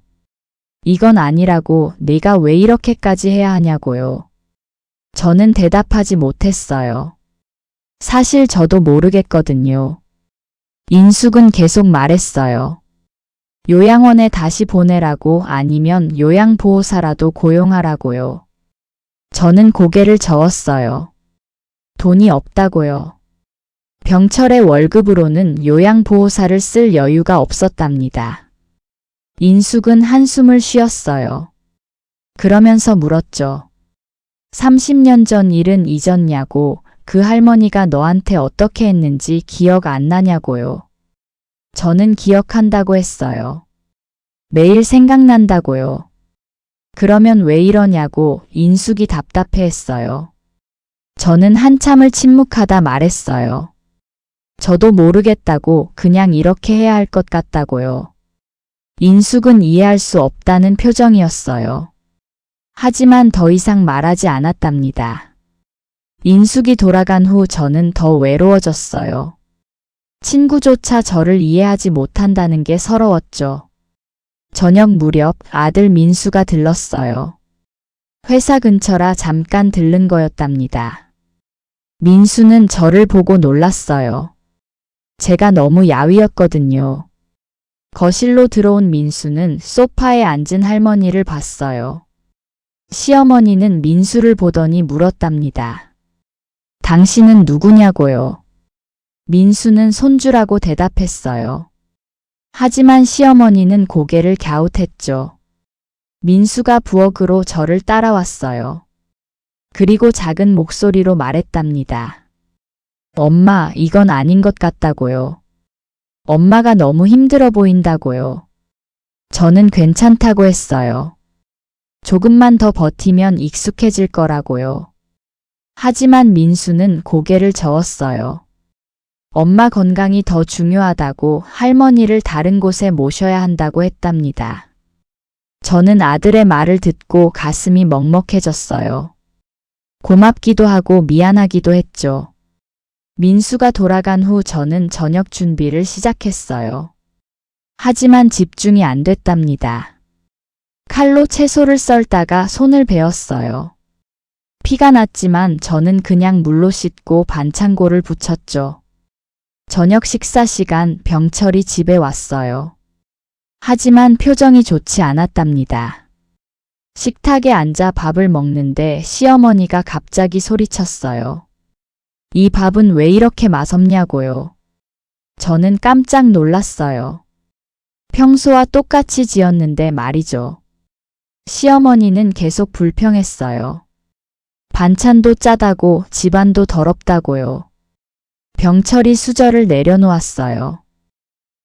이건 아니라고, 네가 왜 이렇게까지 해야 하냐고요. 저는 대답하지 못했어요. 사실 저도 모르겠거든요. 인숙은 계속 말했어요. 요양원에 다시 보내라고, 아니면 요양보호사라도 고용하라고요. 저는 고개를 저었어요. 돈이 없다고요. 병철의 월급으로는 요양보호사를 쓸 여유가 없었답니다. 인숙은 한숨을 쉬었어요. 그러면서 물었죠. 30년 전 일은 잊었냐고, 그 할머니가 너한테 어떻게 했는지 기억 안 나냐고요. 저는 기억한다고 했어요. 매일 생각난다고요. 그러면 왜 이러냐고 인숙이 답답해했어요. 저는 한참을 침묵하다 말했어요. 저도 모르겠다고, 그냥 이렇게 해야 할 것 같다고요. 인숙은 이해할 수 없다는 표정이었어요. 하지만 더 이상 말하지 않았답니다. 인숙이 돌아간 후 저는 더 외로워졌어요. 친구조차 저를 이해하지 못한다는 게 서러웠죠. 저녁 무렵 아들 민수가 들렀어요. 회사 근처라 잠깐 들른 거였답니다. 민수는 저를 보고 놀랐어요. 제가 너무 야위었거든요. 거실로 들어온 민수는 소파에 앉은 할머니를 봤어요. 시어머니는 민수를 보더니 물었답니다. 당신은 누구냐고요? 민수는 손주라고 대답했어요. 하지만 시어머니는 고개를 갸웃했죠. 민수가 부엌으로 저를 따라왔어요. 그리고 작은 목소리로 말했답니다. 엄마, 이건 아닌 것 같다고요. 엄마가 너무 힘들어 보인다고요. 저는 괜찮다고 했어요. 조금만 더 버티면 익숙해질 거라고요. 하지만 민수는 고개를 저었어요. 엄마 건강이 더 중요하다고 할머니를 다른 곳에 모셔야 한다고 했답니다. 저는 아들의 말을 듣고 가슴이 먹먹해졌어요. 고맙기도 하고 미안하기도 했죠. 민수가 돌아간 후 저는 저녁 준비를 시작했어요. 하지만 집중이 안 됐답니다. 칼로 채소를 썰다가 손을 베었어요. 피가 났지만 저는 그냥 물로 씻고 반창고를 붙였죠. 저녁 식사 시간 병철이 집에 왔어요. 하지만 표정이 좋지 않았답니다. 식탁에 앉아 밥을 먹는데 시어머니가 갑자기 소리쳤어요. 이 밥은 왜 이렇게 맛없냐고요. 저는 깜짝 놀랐어요. 평소와 똑같이 지었는데 말이죠. 시어머니는 계속 불평했어요. 반찬도 짜다고 집안도 더럽다고요. 병철이 수저를 내려놓았어요.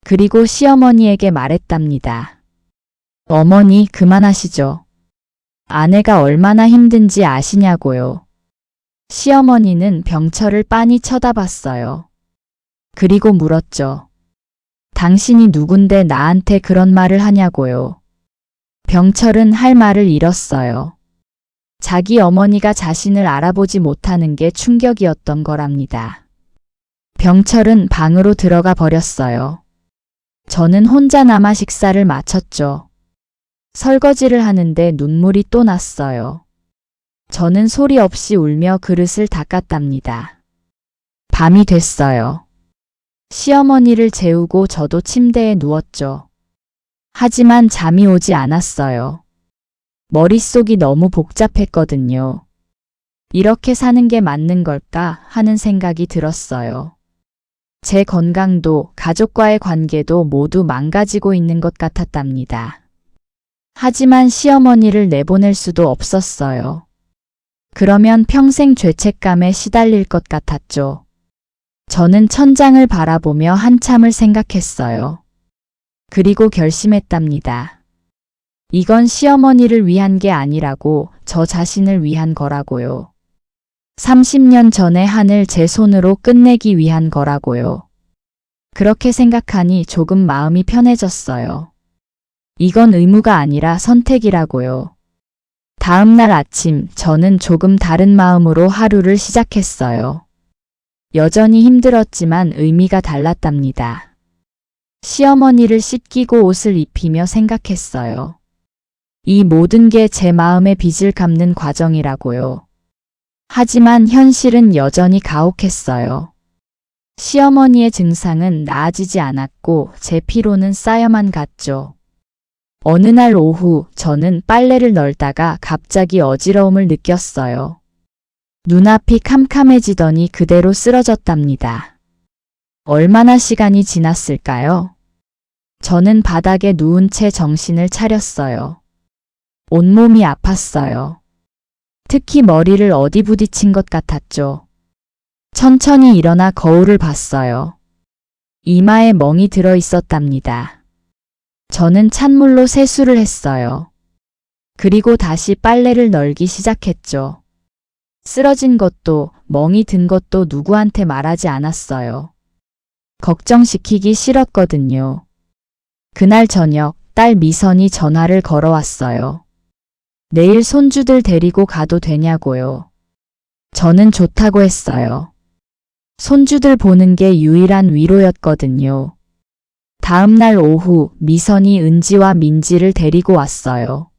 그리고 시어머니에게 말했답니다. 어머니, 그만하시죠. 아내가 얼마나 힘든지 아시냐고요. 시어머니는 병철을 빤히 쳐다봤어요. 그리고 물었죠. 당신이 누군데 나한테 그런 말을 하냐고요. 병철은 할 말을 잃었어요. 자기 어머니가 자신을 알아보지 못하는 게 충격이었던 거랍니다. 병철은 방으로 들어가 버렸어요. 저는 혼자 남아 식사를 마쳤죠. 설거지를 하는데 눈물이 또 났어요. 저는 소리 없이 울며 그릇을 닦았답니다. 밤이 됐어요. 시어머니를 재우고 저도 침대에 누웠죠. 하지만 잠이 오지 않았어요. 머릿속이 너무 복잡했거든요. 이렇게 사는 게 맞는 걸까 하는 생각이 들었어요. 제 건강도 가족과의 관계도 모두 망가지고 있는 것 같았답니다. 하지만 시어머니를 내보낼 수도 없었어요. 그러면 평생 죄책감에 시달릴 것 같았죠. 저는 천장을 바라보며 한참을 생각했어요. 그리고 결심했답니다. 이건 시어머니를 위한 게 아니라고 저 자신을 위한 거라고요. 30년 전의 한을 제 손으로 끝내기 위한 거라고요. 그렇게 생각하니 조금 마음이 편해졌어요. 이건 의무가 아니라 선택이라고요. 다음 날 아침 저는 조금 다른 마음으로 하루를 시작했어요. 여전히 힘들었지만 의미가 달랐답니다. 시어머니를 씻기고 옷을 입히며 생각했어요. 이 모든 게 제 마음의 빚을 갚는 과정이라고요. 하지만 현실은 여전히 가혹했어요. 시어머니의 증상은 나아지지 않았고 제 피로는 쌓여만 갔죠. 어느 날 오후 저는 빨래를 널다가 갑자기 어지러움을 느꼈어요. 눈앞이 캄캄해지더니 그대로 쓰러졌답니다. 얼마나 시간이 지났을까요? 저는 바닥에 누운 채 정신을 차렸어요. 온몸이 아팠어요. 특히 머리를 어디 부딪힌 것 같았죠. 천천히 일어나 거울을 봤어요. 이마에 멍이 들어 있었답니다. 저는 찬물로 세수를 했어요. 그리고 다시 빨래를 널기 시작했죠. 쓰러진 것도 멍이 든 것도 누구한테 말하지 않았어요. 걱정시키기 싫었거든요. 그날 저녁 딸 미선이 전화를 걸어왔어요. 내일 손주들 데리고 가도 되냐고요. 저는 좋다고 했어요. 손주들 보는 게 유일한 위로였거든요. 다음 날 오후 미선이 은지와 민지를 데리고 왔어요.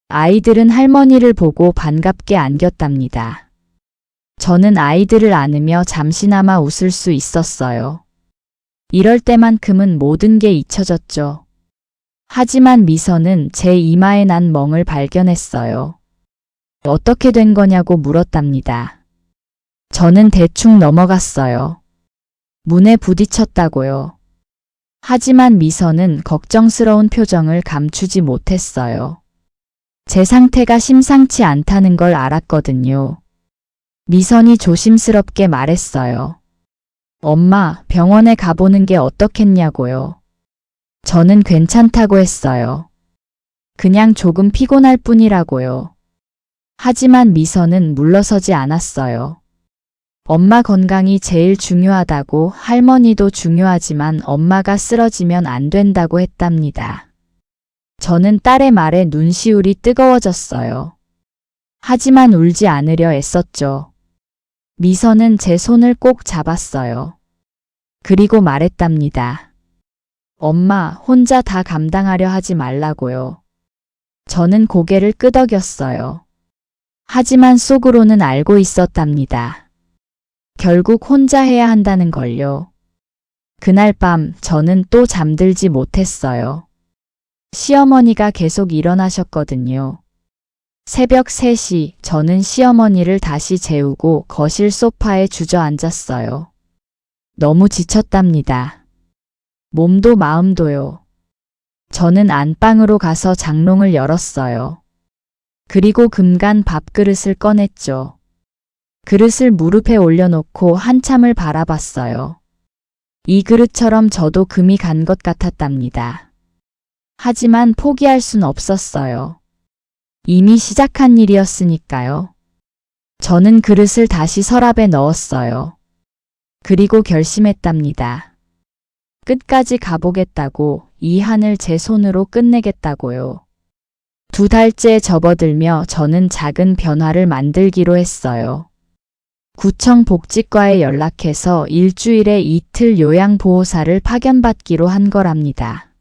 아이들은 할머니를 보고 반갑게 안겼답니다. 저는 아이들을 안으며 잠시나마 웃을 수 있었어요. 이럴 때만큼은 모든 게 잊혀졌죠. 하지만 미선은 제 이마에 난 멍을 발견했어요. 어떻게 된 거냐고 물었답니다. 저는 대충 넘어갔어요. 문에 부딪혔다고요. 하지만 미선은 걱정스러운 표정을 감추지 못했어요. 제 상태가 심상치 않다는 걸 알았거든요. 미선이 조심스럽게 말했어요. 엄마, 병원에 가보는 게 어떻겠냐고요. 저는 괜찮다고 했어요. 그냥 조금 피곤할 뿐이라고요. 하지만 미선은 물러서지 않았어요. 엄마 건강이 제일 중요하다고, 할머니도 중요하지만 엄마가 쓰러지면 안 된다고 했답니다. 저는 딸의 말에 눈시울이 뜨거워졌어요. 하지만 울지 않으려 애썼죠. 미선은 제 손을 꼭 잡았어요. 그리고 말했답니다. 엄마, 혼자 다 감당하려 하지 말라고요. 저는 고개를 끄덕였어요. 하지만 속으로는 알고 있었답니다. 결국 혼자 해야 한다는 걸요. 그날 밤 저는 또 잠들지 못했어요. 시어머니가 계속 일어나셨거든요. 새벽 3시 저는 시어머니를 다시 재우고 거실 소파에 주저앉았어요. 너무 지쳤답니다. 몸도 마음도요. 저는 안방으로 가서 장롱을 열었어요. 그리고 금간 밥그릇을 꺼냈죠. 그릇을 무릎에 올려놓고 한참을 바라봤어요. 이 그릇처럼 저도 금이 간 것 같았답니다. 하지만 포기할 순 없었어요. 이미 시작한 일이었으니까요. 저는 그릇을 다시 서랍에 넣었어요. 그리고 결심했답니다. 끝까지 가보겠다고, 이 한을 제 손으로 끝내겠다고요. 2달째 접어들며 저는 작은 변화를 만들기로 했어요. 구청 복지과에 연락해서 일주일에 이틀 요양보호사를 파견받기로 한 거랍니다.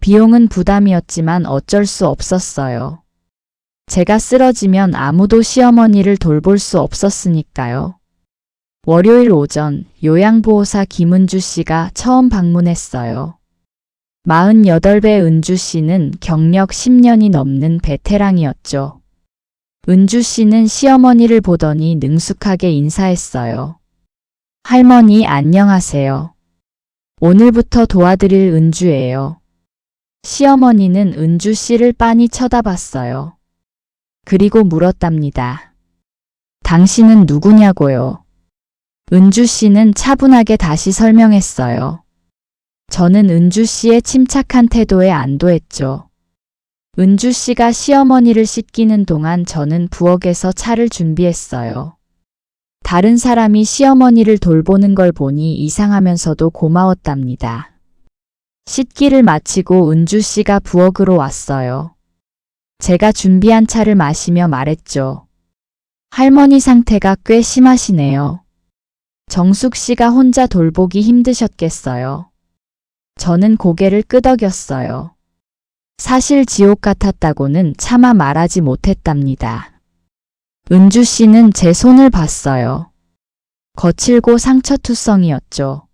비용은 부담이었지만 어쩔 수 없었어요. 제가 쓰러지면 아무도 시어머니를 돌볼 수 없었으니까요. 월요일 오전 요양보호사 김은주 씨가 처음 방문했어요. 48배 은주 씨는 경력 10년이 넘는 베테랑이었죠. 은주 씨는 시어머니를 보더니 능숙하게 인사했어요. 할머니 안녕하세요. 오늘부터 도와드릴 은주예요. 시어머니는 은주 씨를 빤히 쳐다봤어요. 그리고 물었답니다. 당신은 누구냐고요? 은주 씨는 차분하게 다시 설명했어요. 저는 은주 씨의 침착한 태도에 안도했죠. 은주 씨가 시어머니를 씻기는 동안 저는 부엌에서 차를 준비했어요. 다른 사람이 시어머니를 돌보는 걸 보니 이상하면서도 고마웠답니다. 씻기를 마치고 은주 씨가 부엌으로 왔어요. 제가 준비한 차를 마시며 말했죠. 할머니 상태가 꽤 심하시네요. 정숙 씨가 혼자 돌보기 힘드셨겠어요. 저는 고개를 끄덕였어요. 사실 지옥 같았다고는 차마 말하지 못했답니다. 은주 씨는 제 손을 봤어요. 거칠고 상처투성이었죠.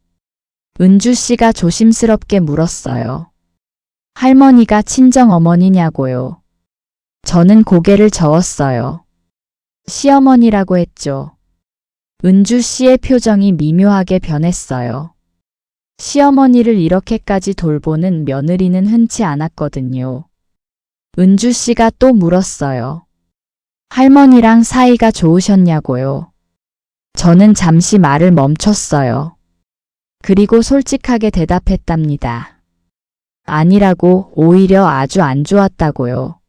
은주 씨가 조심스럽게 물었어요. 할머니가 친정어머니냐고요. 저는 고개를 저었어요. 시어머니라고 했죠. 은주 씨의 표정이 미묘하게 변했어요. 시어머니를 이렇게까지 돌보는 며느리는 흔치 않았거든요. 은주 씨가 또 물었어요. 할머니랑 사이가 좋으셨냐고요. 저는 잠시 말을 멈췄어요. 그리고 솔직하게 대답했답니다. 아니라고, 오히려 아주 안 좋았다고요.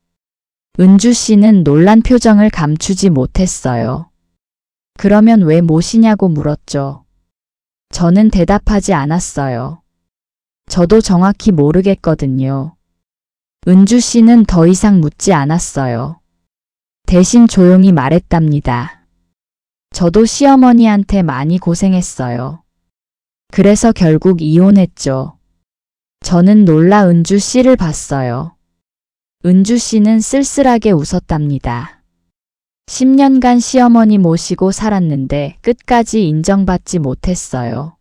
은주 씨는 놀란 표정을 감추지 못했어요. 그러면 왜 모시냐고 물었죠. 저는 대답하지 않았어요. 저도 정확히 모르겠거든요. 은주 씨는 더 이상 묻지 않았어요. 대신 조용히 말했답니다. 저도 시어머니한테 많이 고생했어요. 그래서 결국 이혼했죠. 저는 놀라 은주 씨를 봤어요. 은주 씨는 쓸쓸하게 웃었답니다. 10년간 시어머니 모시고 살았는데 끝까지 인정받지 못했어요.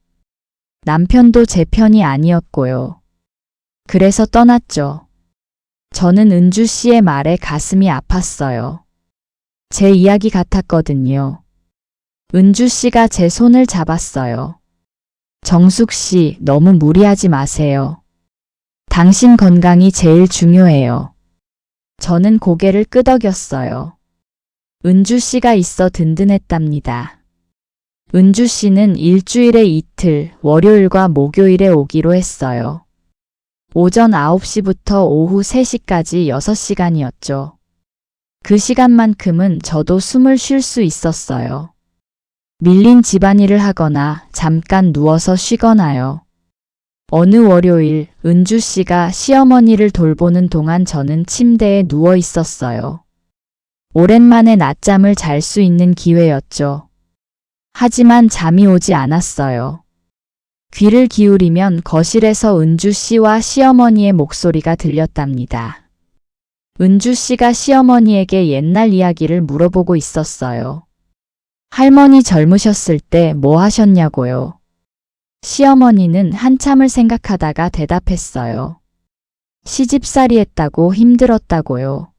남편도 제 편이 아니었고요. 그래서 떠났죠. 저는 은주 씨의 말에 가슴이 아팠어요. 제 이야기 같았거든요. 은주 씨가 제 손을 잡았어요. 정숙 씨, 너무 무리하지 마세요. 당신 건강이 제일 중요해요. 저는 고개를 끄덕였어요. 은주 씨가 있어 든든했답니다. 은주 씨는 일주일에 이틀, 월요일과 목요일에 오기로 했어요. 오전 9시부터 오후 3시까지 6시간이었죠. 그 시간만큼은 저도 숨을 쉴 수 있었어요. 밀린 집안일을 하거나 잠깐 누워서 쉬거나요. 어느 월요일 은주 씨가 시어머니를 돌보는 동안 저는 침대에 누워 있었어요. 오랜만에 낮잠을 잘 수 있는 기회였죠. 하지만 잠이 오지 않았어요. 귀를 기울이면 거실에서 은주 씨와 시어머니의 목소리가 들렸답니다. 은주 씨가 시어머니에게 옛날 이야기를 물어보고 있었어요. 할머니 젊으셨을 때 뭐 하셨냐고요. 시어머니는 한참을 생각하다가 대답했어요. 시집살이 했다고 힘들었다고요.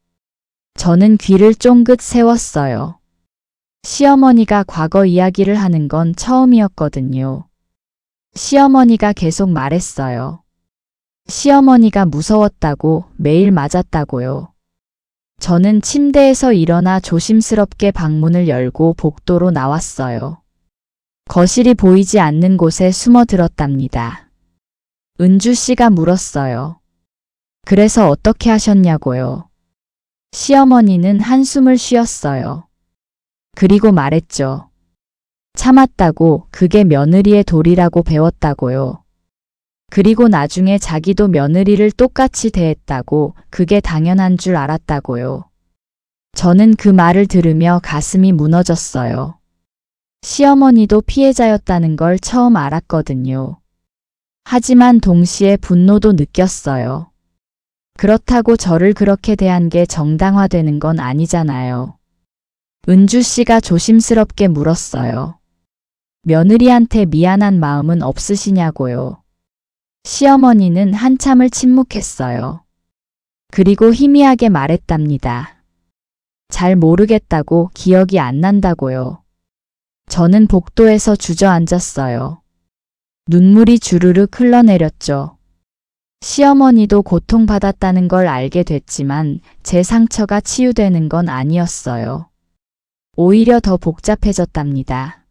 저는 귀를 쫑긋 세웠어요. 시어머니가 과거 이야기를 하는 건 처음이었거든요. 시어머니가 계속 말했어요. 시어머니가 무서웠다고, 매일 맞았다고요. 저는 침대에서 일어나 조심스럽게 방문을 열고 복도로 나왔어요. 거실이 보이지 않는 곳에 숨어들었답니다. 은주 씨가 물었어요. 그래서 어떻게 하셨냐고요. 시어머니는 한숨을 쉬었어요. 그리고 말했죠. 참았다고, 그게 며느리의 도리라고 배웠다고요. 그리고 나중에 자기도 며느리를 똑같이 대했다고, 그게 당연한 줄 알았다고요. 저는 그 말을 들으며 가슴이 무너졌어요. 시어머니도 피해자였다는 걸 처음 알았거든요. 하지만 동시에 분노도 느꼈어요. 그렇다고 저를 그렇게 대한 게 정당화되는 건 아니잖아요. 은주 씨가 조심스럽게 물었어요. 며느리한테 미안한 마음은 없으시냐고요. 시어머니는 한참을 침묵했어요. 그리고 희미하게 말했답니다. 잘 모르겠다고, 기억이 안 난다고요. 저는 복도에서 주저앉았어요. 눈물이 주르륵 흘러내렸죠. 시어머니도 고통받았다는 걸 알게 됐지만 제 상처가 치유되는 건 아니었어요. 오히려 더 복잡해졌답니다.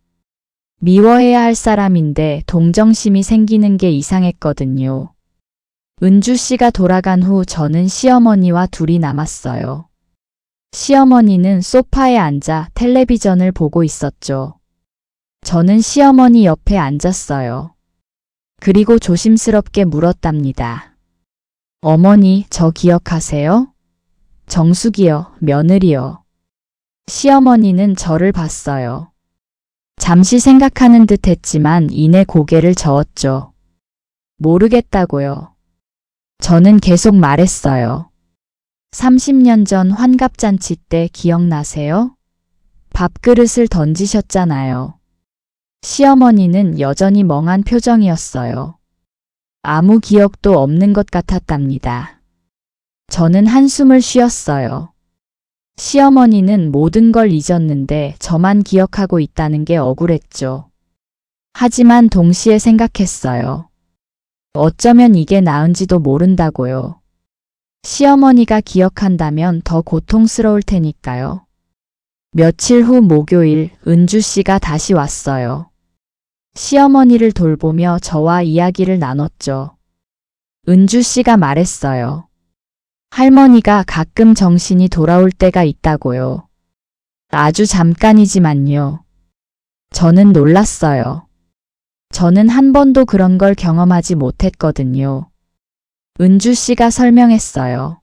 미워해야 할 사람인데 동정심이 생기는 게 이상했거든요. 은주 씨가 돌아간 후 저는 시어머니와 둘이 남았어요. 시어머니는 소파에 앉아 텔레비전을 보고 있었죠. 저는 시어머니 옆에 앉았어요. 그리고 조심스럽게 물었답니다. 어머니, 저 기억하세요? 정숙이요, 며느리요. 시어머니는 저를 봤어요. 잠시 생각하는 듯 했지만 이내 고개를 저었죠. 모르겠다고요. 저는 계속 말했어요. 30년 전 환갑잔치 때 기억나세요? 밥그릇을 던지셨잖아요. 시어머니는 여전히 멍한 표정이었어요. 아무 기억도 없는 것 같았답니다. 저는 한숨을 쉬었어요. 시어머니는 모든 걸 잊었는데 저만 기억하고 있다는 게 억울했죠. 하지만 동시에 생각했어요. 어쩌면 이게 나은지도 모른다고요. 시어머니가 기억한다면 더 고통스러울 테니까요. 며칠 후 목요일 은주 씨가 다시 왔어요. 시어머니를 돌보며 저와 이야기를 나눴죠. 은주 씨가 말했어요. 할머니가 가끔 정신이 돌아올 때가 있다고요. 아주 잠깐이지만요. 저는 놀랐어요. 저는 한 번도 그런 걸 경험하지 못했거든요. 은주 씨가 설명했어요.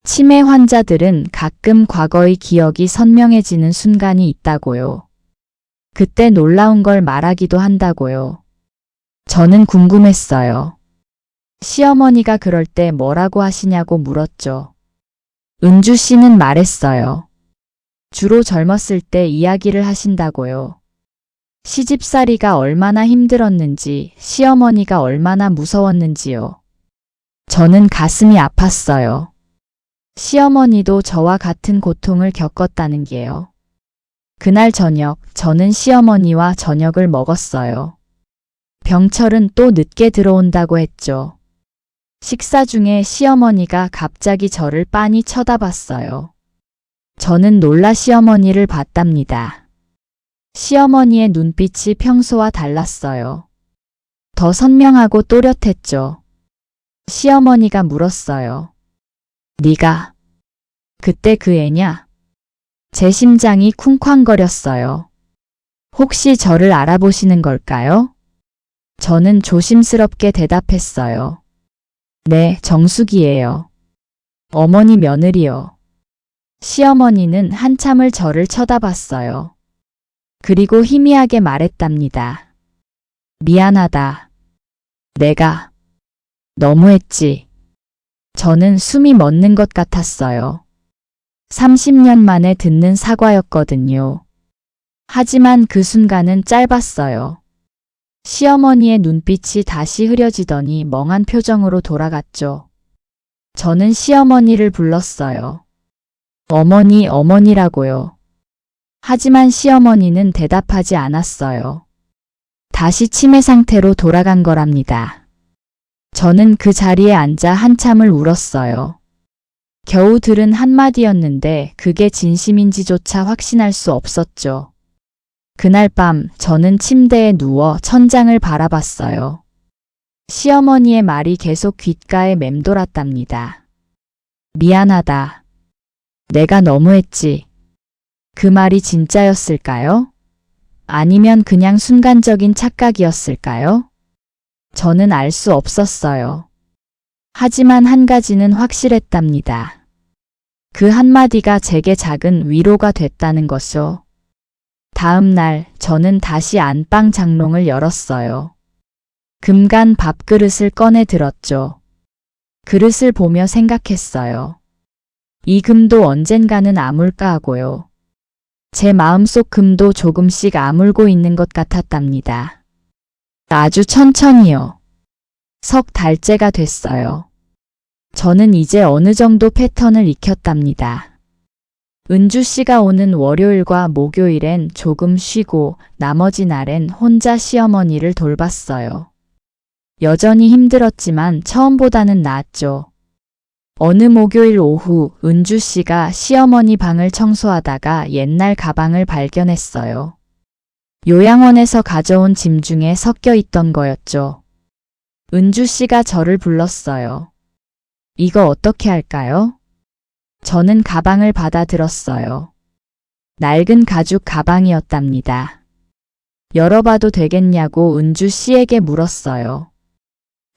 치매 환자들은 가끔 과거의 기억이 선명해지는 순간이 있다고요. 그때 놀라운 걸 말하기도 한다고요. 저는 궁금했어요. 시어머니가 그럴 때 뭐라고 하시냐고 물었죠. 은주 씨는 말했어요. 주로 젊었을 때 이야기를 하신다고요. 시집살이가 얼마나 힘들었는지, 시어머니가 얼마나 무서웠는지요. 저는 가슴이 아팠어요. 시어머니도 저와 같은 고통을 겪었다는 게요. 그날 저녁 저는 시어머니와 저녁을 먹었어요. 병철은 또 늦게 들어온다고 했죠. 식사 중에 시어머니가 갑자기 저를 빤히 쳐다봤어요. 저는 놀라 시어머니를 봤답니다. 시어머니의 눈빛이 평소와 달랐어요. 더 선명하고 또렷했죠. 시어머니가 물었어요. 네가 그때 그 애냐? 제 심장이 쿵쾅거렸어요. 혹시 저를 알아보시는 걸까요? 저는 조심스럽게 대답했어요. 네, 정숙이에요. 어머니 며느리요. 시어머니는 한참을 저를 쳐다봤어요. 그리고 희미하게 말했답니다. 미안하다. 내가 너무했지. 저는 숨이 멎는 것 같았어요. 30년 만에 듣는 사과였거든요. 하지만 그 순간은 짧았어요. 시어머니의 눈빛이 다시 흐려지더니 멍한 표정으로 돌아갔죠. 저는 시어머니를 불렀어요. 어머니, 어머니라고요. 하지만 시어머니는 대답하지 않았어요. 다시 치매 상태로 돌아간 거랍니다. 저는 그 자리에 앉아 한참을 울었어요. 겨우 들은 한마디였는데 그게 진심인지조차 확신할 수 없었죠. 그날 밤 저는 침대에 누워 천장을 바라봤어요. 시어머니의 말이 계속 귓가에 맴돌았답니다. 미안하다. 내가 너무했지. 그 말이 진짜였을까요? 아니면 그냥 순간적인 착각이었을까요? 저는 알 수 없었어요. 하지만 한 가지는 확실했답니다. 그 한마디가 제게 작은 위로가 됐다는 것이요. 다음 날 저는 다시 안방 장롱을 열었어요. 금간 밥그릇을 꺼내 들었죠. 그릇을 보며 생각했어요. 이 금도 언젠가는 아물까 하고요. 제 마음속 금도 조금씩 아물고 있는 것 같았답니다. 아주 천천히요. 석 달째가 됐어요. 저는 이제 어느 정도 패턴을 익혔답니다. 은주 씨가 오는 월요일과 목요일엔 조금 쉬고 나머지 날엔 혼자 시어머니를 돌봤어요. 여전히 힘들었지만 처음보다는 나았죠. 어느 목요일 오후 은주 씨가 시어머니 방을 청소하다가 옛날 가방을 발견했어요. 요양원에서 가져온 짐 중에 섞여 있던 거였죠. 은주 씨가 저를 불렀어요. 이거 어떻게 할까요? 저는 가방을 받아 들었어요. 낡은 가죽 가방이었답니다. 열어봐도 되겠냐고 은주 씨에게 물었어요.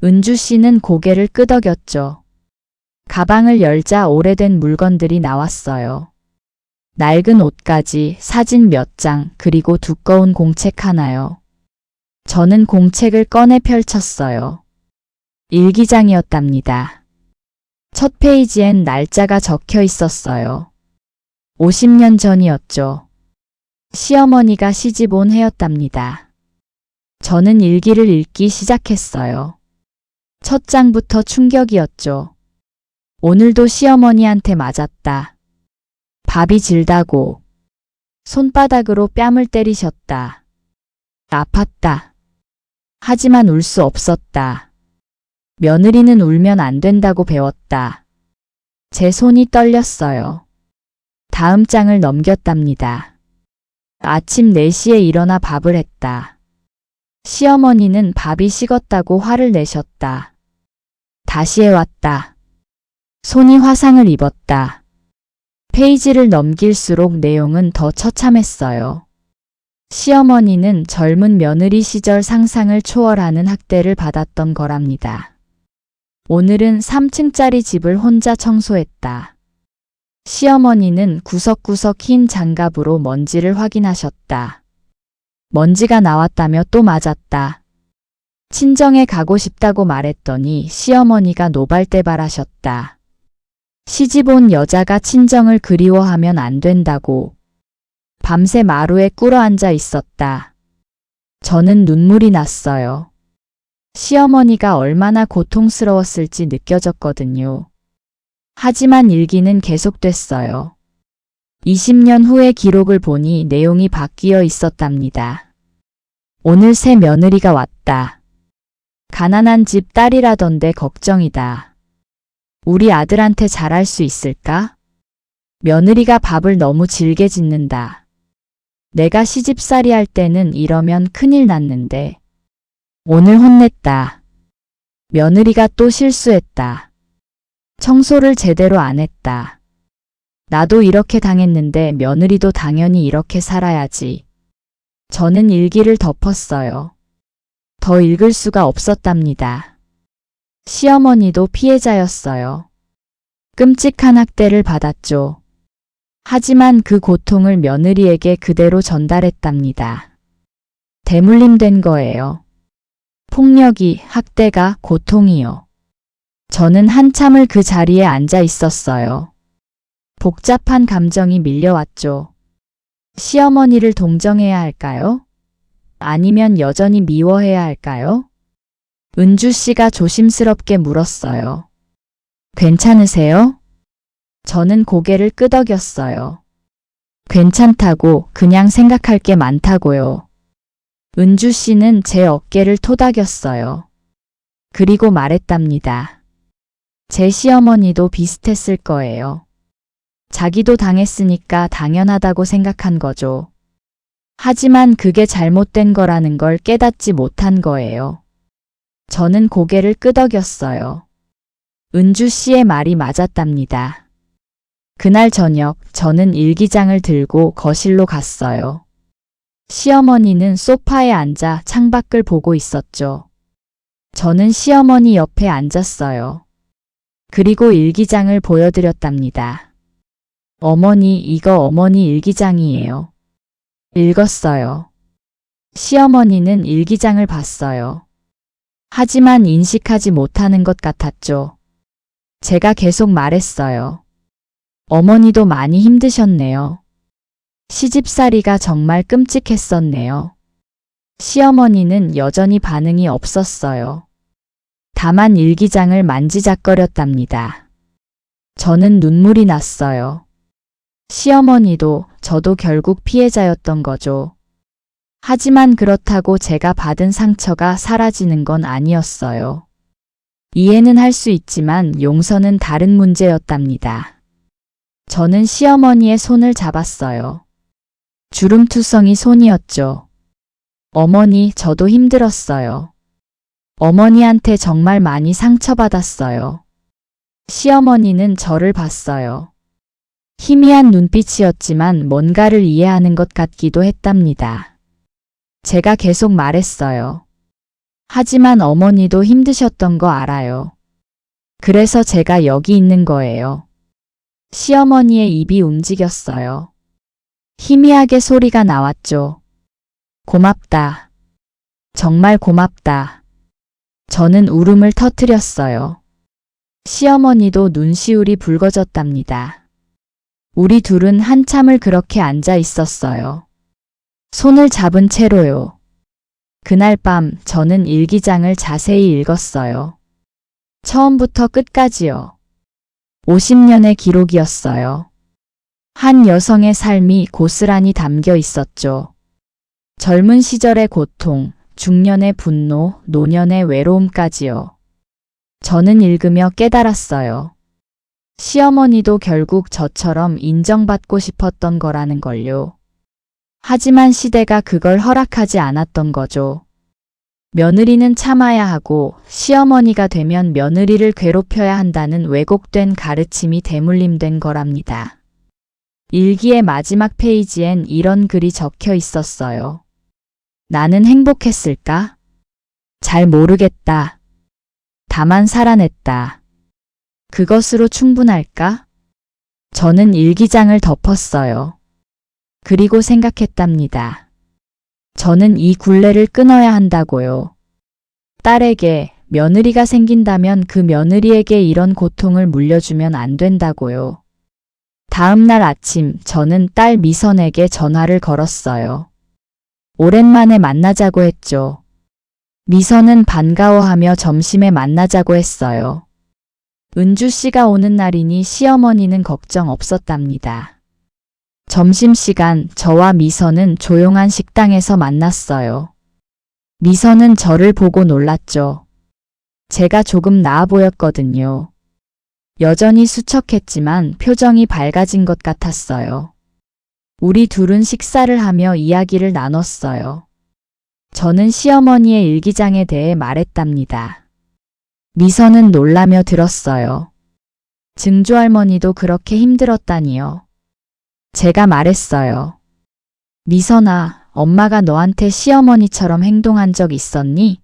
은주 씨는 고개를 끄덕였죠. 가방을 열자 오래된 물건들이 나왔어요. 낡은 옷가지, 사진 몇 장, 그리고 두꺼운 공책 하나요. 저는 공책을 꺼내 펼쳤어요. 일기장이었답니다. 첫 페이지엔 날짜가 적혀 있었어요. 50년 전이었죠. 시어머니가 시집 온 해였답니다. 저는 일기를 읽기 시작했어요. 첫 장부터 충격이었죠. 오늘도 시어머니한테 맞았다. 밥이 질다고. 손바닥으로 뺨을 때리셨다. 아팠다. 하지만 울 수 없었다. 며느리는 울면 안 된다고 배웠다. 제 손이 떨렸어요. 다음 장을 넘겼답니다. 아침 4시에 일어나 밥을 했다. 시어머니는 밥이 식었다고 화를 내셨다. 다시 해왔다. 손이 화상을 입었다. 페이지를 넘길수록 내용은 더 처참했어요. 시어머니는 젊은 며느리 시절 상상을 초월하는 학대를 받았던 거랍니다. 오늘은 3층짜리 집을 혼자 청소했다. 시어머니는 구석구석 흰 장갑으로 먼지를 확인하셨다. 먼지가 나왔다며 또 맞았다. 친정에 가고 싶다고 말했더니 시어머니가 노발대발하셨다. 시집 온 여자가 친정을 그리워하면 안 된다고. 밤새 마루에 꿇어앉아 있었다. 저는 눈물이 났어요. 시어머니가 얼마나 고통스러웠을지 느껴졌거든요. 하지만 일기는 계속됐어요. 20년 후의 기록을 보니 내용이 바뀌어 있었답니다. 오늘 새 며느리가 왔다. 가난한 집 딸이라던데 걱정이다. 우리 아들한테 잘할 수 있을까? 며느리가 밥을 너무 질게 짓는다. 내가 시집살이 할 때는 이러면 큰일 났는데. 오늘 혼냈다. 며느리가 또 실수했다. 청소를 제대로 안 했다. 나도 이렇게 당했는데 며느리도 당연히 이렇게 살아야지. 저는 일기를 덮었어요. 더 읽을 수가 없었답니다. 시어머니도 피해자였어요. 끔찍한 학대를 받았죠. 하지만 그 고통을 며느리에게 그대로 전달했답니다. 대물림된 거예요. 폭력이, 학대가, 고통이요. 저는 한참을 그 자리에 앉아 있었어요. 복잡한 감정이 밀려왔죠. 시어머니를 동정해야 할까요? 아니면 여전히 미워해야 할까요? 은주 씨가 조심스럽게 물었어요. 괜찮으세요? 저는 고개를 끄덕였어요. 괜찮다고, 그냥 생각할 게 많다고요. 은주 씨는 제 어깨를 토닥였어요. 그리고 말했답니다. 제 시어머니도 비슷했을 거예요. 자기도 당했으니까 당연하다고 생각한 거죠. 하지만 그게 잘못된 거라는 걸 깨닫지 못한 거예요. 저는 고개를 끄덕였어요. 은주 씨의 말이 맞았답니다. 그날 저녁 저는 일기장을 들고 거실로 갔어요. 시어머니는 소파에 앉아 창밖을 보고 있었죠. 저는 시어머니 옆에 앉았어요. 그리고 일기장을 보여드렸답니다. 어머니, 이거 어머니 일기장이에요. 읽었어요. 시어머니는 일기장을 봤어요. 하지만 인식하지 못하는 것 같았죠. 제가 계속 말했어요. 어머니도 많이 힘드셨네요. 시집살이가 정말 끔찍했었네요. 시어머니는 여전히 반응이 없었어요. 다만 일기장을 만지작거렸답니다. 저는 눈물이 났어요. 시어머니도 저도 결국 피해자였던 거죠. 하지만 그렇다고 제가 받은 상처가 사라지는 건 아니었어요. 이해는 할 수 있지만 용서는 다른 문제였답니다. 저는 시어머니의 손을 잡았어요. 주름투성이 손이었죠. 어머니, 저도 힘들었어요. 어머니한테 정말 많이 상처받았어요. 시어머니는 저를 봤어요. 희미한 눈빛이었지만 뭔가를 이해하는 것 같기도 했답니다. 제가 계속 말했어요. 하지만 어머니도 힘드셨던 거 알아요. 그래서 제가 여기 있는 거예요. 시어머니의 입이 움직였어요. 희미하게 소리가 나왔죠. 고맙다. 정말 고맙다. 저는 울음을 터뜨렸어요. 시어머니도 눈시울이 붉어졌답니다. 우리 둘은 한참을 그렇게 앉아 있었어요. 손을 잡은 채로요. 그날 밤 저는 일기장을 자세히 읽었어요. 처음부터 끝까지요. 50년의 기록이었어요. 한 여성의 삶이 고스란히 담겨 있었죠. 젊은 시절의 고통, 중년의 분노, 노년의 외로움까지요. 저는 읽으며 깨달았어요. 시어머니도 결국 저처럼 인정받고 싶었던 거라는 걸요. 하지만 시대가 그걸 허락하지 않았던 거죠. 며느리는 참아야 하고 시어머니가 되면 며느리를 괴롭혀야 한다는 왜곡된 가르침이 대물림된 거랍니다. 일기의 마지막 페이지엔 이런 글이 적혀 있었어요. 나는 행복했을까? 잘 모르겠다. 다만 살아냈다. 그것으로 충분할까? 저는 일기장을 덮었어요. 그리고 생각했답니다. 저는 이 굴레를 끊어야 한다고요. 딸에게 며느리가 생긴다면 그 며느리에게 이런 고통을 물려주면 안 된다고요. 다음 날 아침 저는 딸 미선에게 전화를 걸었어요. 오랜만에 만나자고 했죠. 미선은 반가워하며 점심에 만나자고 했어요. 은주 씨가 오는 날이니 시어머니는 걱정 없었답니다. 점심시간 저와 미선은 조용한 식당에서 만났어요. 미선은 저를 보고 놀랐죠. 제가 조금 나아 보였거든요. 여전히 수척했지만 표정이 밝아진 것 같았어요. 우리 둘은 식사를 하며 이야기를 나눴어요. 저는 시어머니의 일기장에 대해 말했답니다. 미선은 놀라며 들었어요. 증조할머니도 그렇게 힘들었다니요. 제가 말했어요. 미선아, 엄마가 너한테 시어머니처럼 행동한 적 있었니?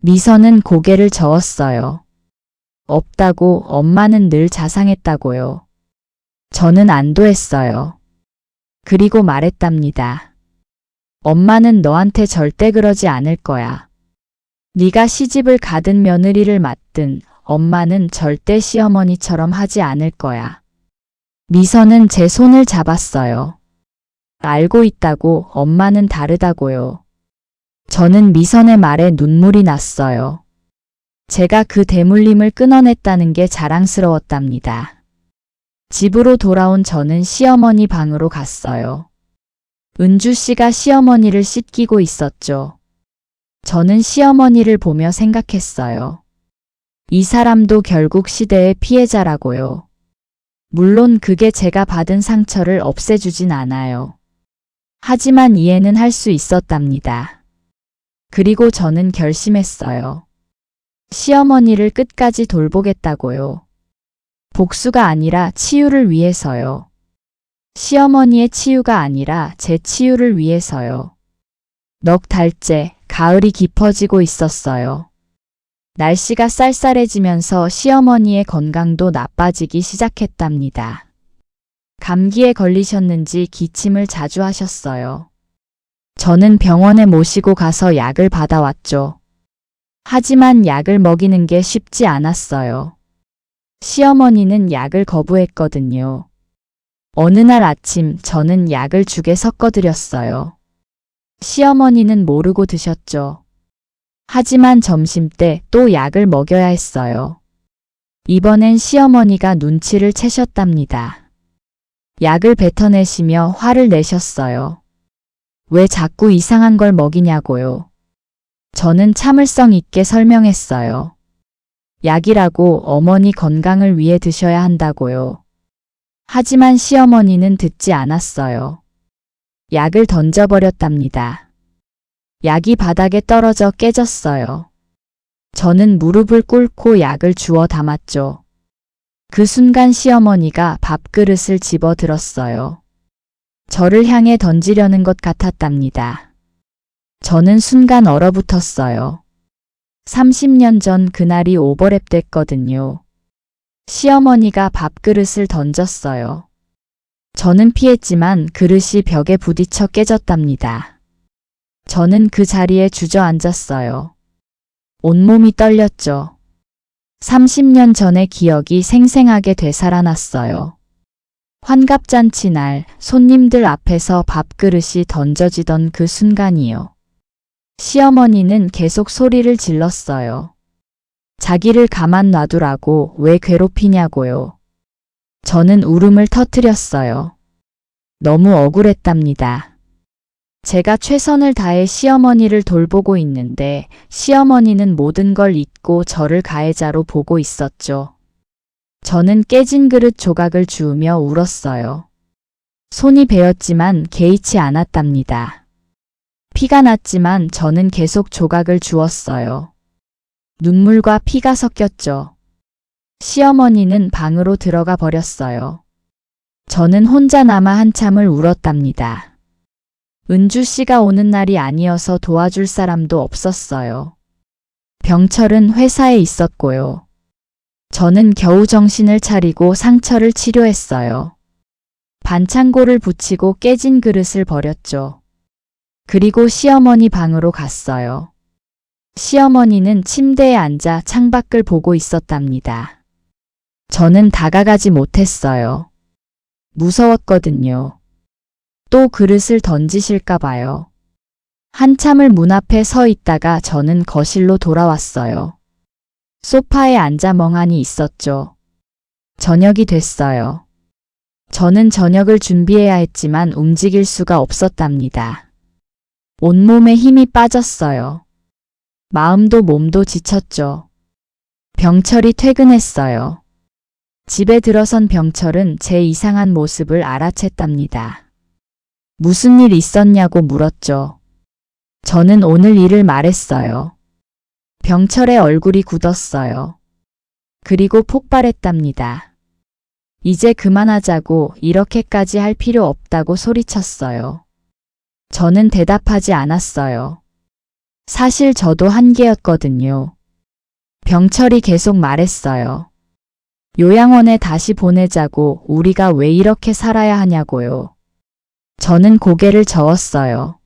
미선은 고개를 저었어요. 없다고, 엄마는 늘 자상했다고요. 저는 안도했어요. 그리고 말했답니다. 엄마는 너한테 절대 그러지 않을 거야. 네가 시집을 가든 며느리를 맡든 엄마는 절대 시어머니처럼 하지 않을 거야. 미선은 제 손을 잡았어요. 알고 있다고, 엄마는 다르다고요. 저는 미선의 말에 눈물이 났어요. 제가 그 대물림을 끊어냈다는 게 자랑스러웠답니다. 집으로 돌아온 저는 시어머니 방으로 갔어요. 은주 씨가 시어머니를 씻기고 있었죠. 저는 시어머니를 보며 생각했어요. 이 사람도 결국 시대의 피해자라고요. 물론 그게 제가 받은 상처를 없애주진 않아요. 하지만 이해는 할 수 있었답니다. 그리고 저는 결심했어요. 시어머니를 끝까지 돌보겠다고요. 복수가 아니라 치유를 위해서요. 시어머니의 치유가 아니라 제 치유를 위해서요. 넉 달째 가을이 깊어지고 있었어요. 날씨가 쌀쌀해지면서 시어머니의 건강도 나빠지기 시작했답니다. 감기에 걸리셨는지 기침을 자주 하셨어요. 저는 병원에 모시고 가서 약을 받아왔죠. 하지만 약을 먹이는 게 쉽지 않았어요. 시어머니는 약을 거부했거든요. 어느 날 아침 저는 약을 죽에 섞어드렸어요. 시어머니는 모르고 드셨죠. 하지만 점심때 또 약을 먹여야 했어요. 이번엔 시어머니가 눈치를 채셨답니다. 약을 뱉어내시며 화를 내셨어요. 왜 자꾸 이상한 걸 먹이냐고요. 저는 참을성 있게 설명했어요. 약이라고 어머니 건강을 위해 드셔야 한다고요. 하지만 시어머니는 듣지 않았어요. 약을 던져버렸답니다. 약이 바닥에 떨어져 깨졌어요. 저는 무릎을 꿇고 약을 주워 담았죠. 그 순간 시어머니가 밥그릇을 집어 들었어요. 저를 향해 던지려는 것 같았답니다. 저는 순간 얼어붙었어요. 30년 전 그날이 오버랩 됐거든요. 시어머니가 밥그릇을 던졌어요. 저는 피했지만 그릇이 벽에 부딪혀 깨졌답니다. 저는 그 자리에 주저앉았어요. 온몸이 떨렸죠. 30년 전의 기억이 생생하게 되살아났어요. 환갑잔치 날 손님들 앞에서 밥그릇이 던져지던 그 순간이요. 시어머니는 계속 소리를 질렀어요. 자기를 가만 놔두라고 왜 괴롭히냐고요. 저는 울음을 터뜨렸어요. 너무 억울했답니다. 제가 최선을 다해 시어머니를 돌보고 있는데 시어머니는 모든 걸 잊고 저를 가해자로 보고 있었죠. 저는 깨진 그릇 조각을 주우며 울었어요. 손이 베었지만 개의치 않았답니다. 피가 났지만 저는 계속 조각을 주웠어요. 눈물과 피가 섞였죠. 시어머니는 방으로 들어가 버렸어요. 저는 혼자 남아 한참을 울었답니다. 은주 씨가 오는 날이 아니어서 도와줄 사람도 없었어요. 병철은 회사에 있었고요. 저는 겨우 정신을 차리고 상처를 치료했어요. 반창고를 붙이고 깨진 그릇을 버렸죠. 그리고 시어머니 방으로 갔어요. 시어머니는 침대에 앉아 창밖을 보고 있었답니다. 저는 다가가지 못했어요. 무서웠거든요. 또 그릇을 던지실까 봐요. 한참을 문 앞에 서 있다가 저는 거실로 돌아왔어요. 소파에 앉아 멍하니 있었죠. 저녁이 됐어요. 저는 저녁을 준비해야 했지만 움직일 수가 없었답니다. 온몸에 힘이 빠졌어요. 마음도 몸도 지쳤죠. 병철이 퇴근했어요. 집에 들어선 병철은 제 이상한 모습을 알아챘답니다. 무슨 일 있었냐고 물었죠. 저는 오늘 일을 말했어요. 병철의 얼굴이 굳었어요. 그리고 폭발했답니다. 이제 그만하자고, 이렇게까지 할 필요 없다고 소리쳤어요. 저는 대답하지 않았어요. 사실 저도 한계였거든요. 병철이 계속 말했어요. 요양원에 다시 보내자고, 우리가 왜 이렇게 살아야 하냐고요. 저는 고개를 저었어요.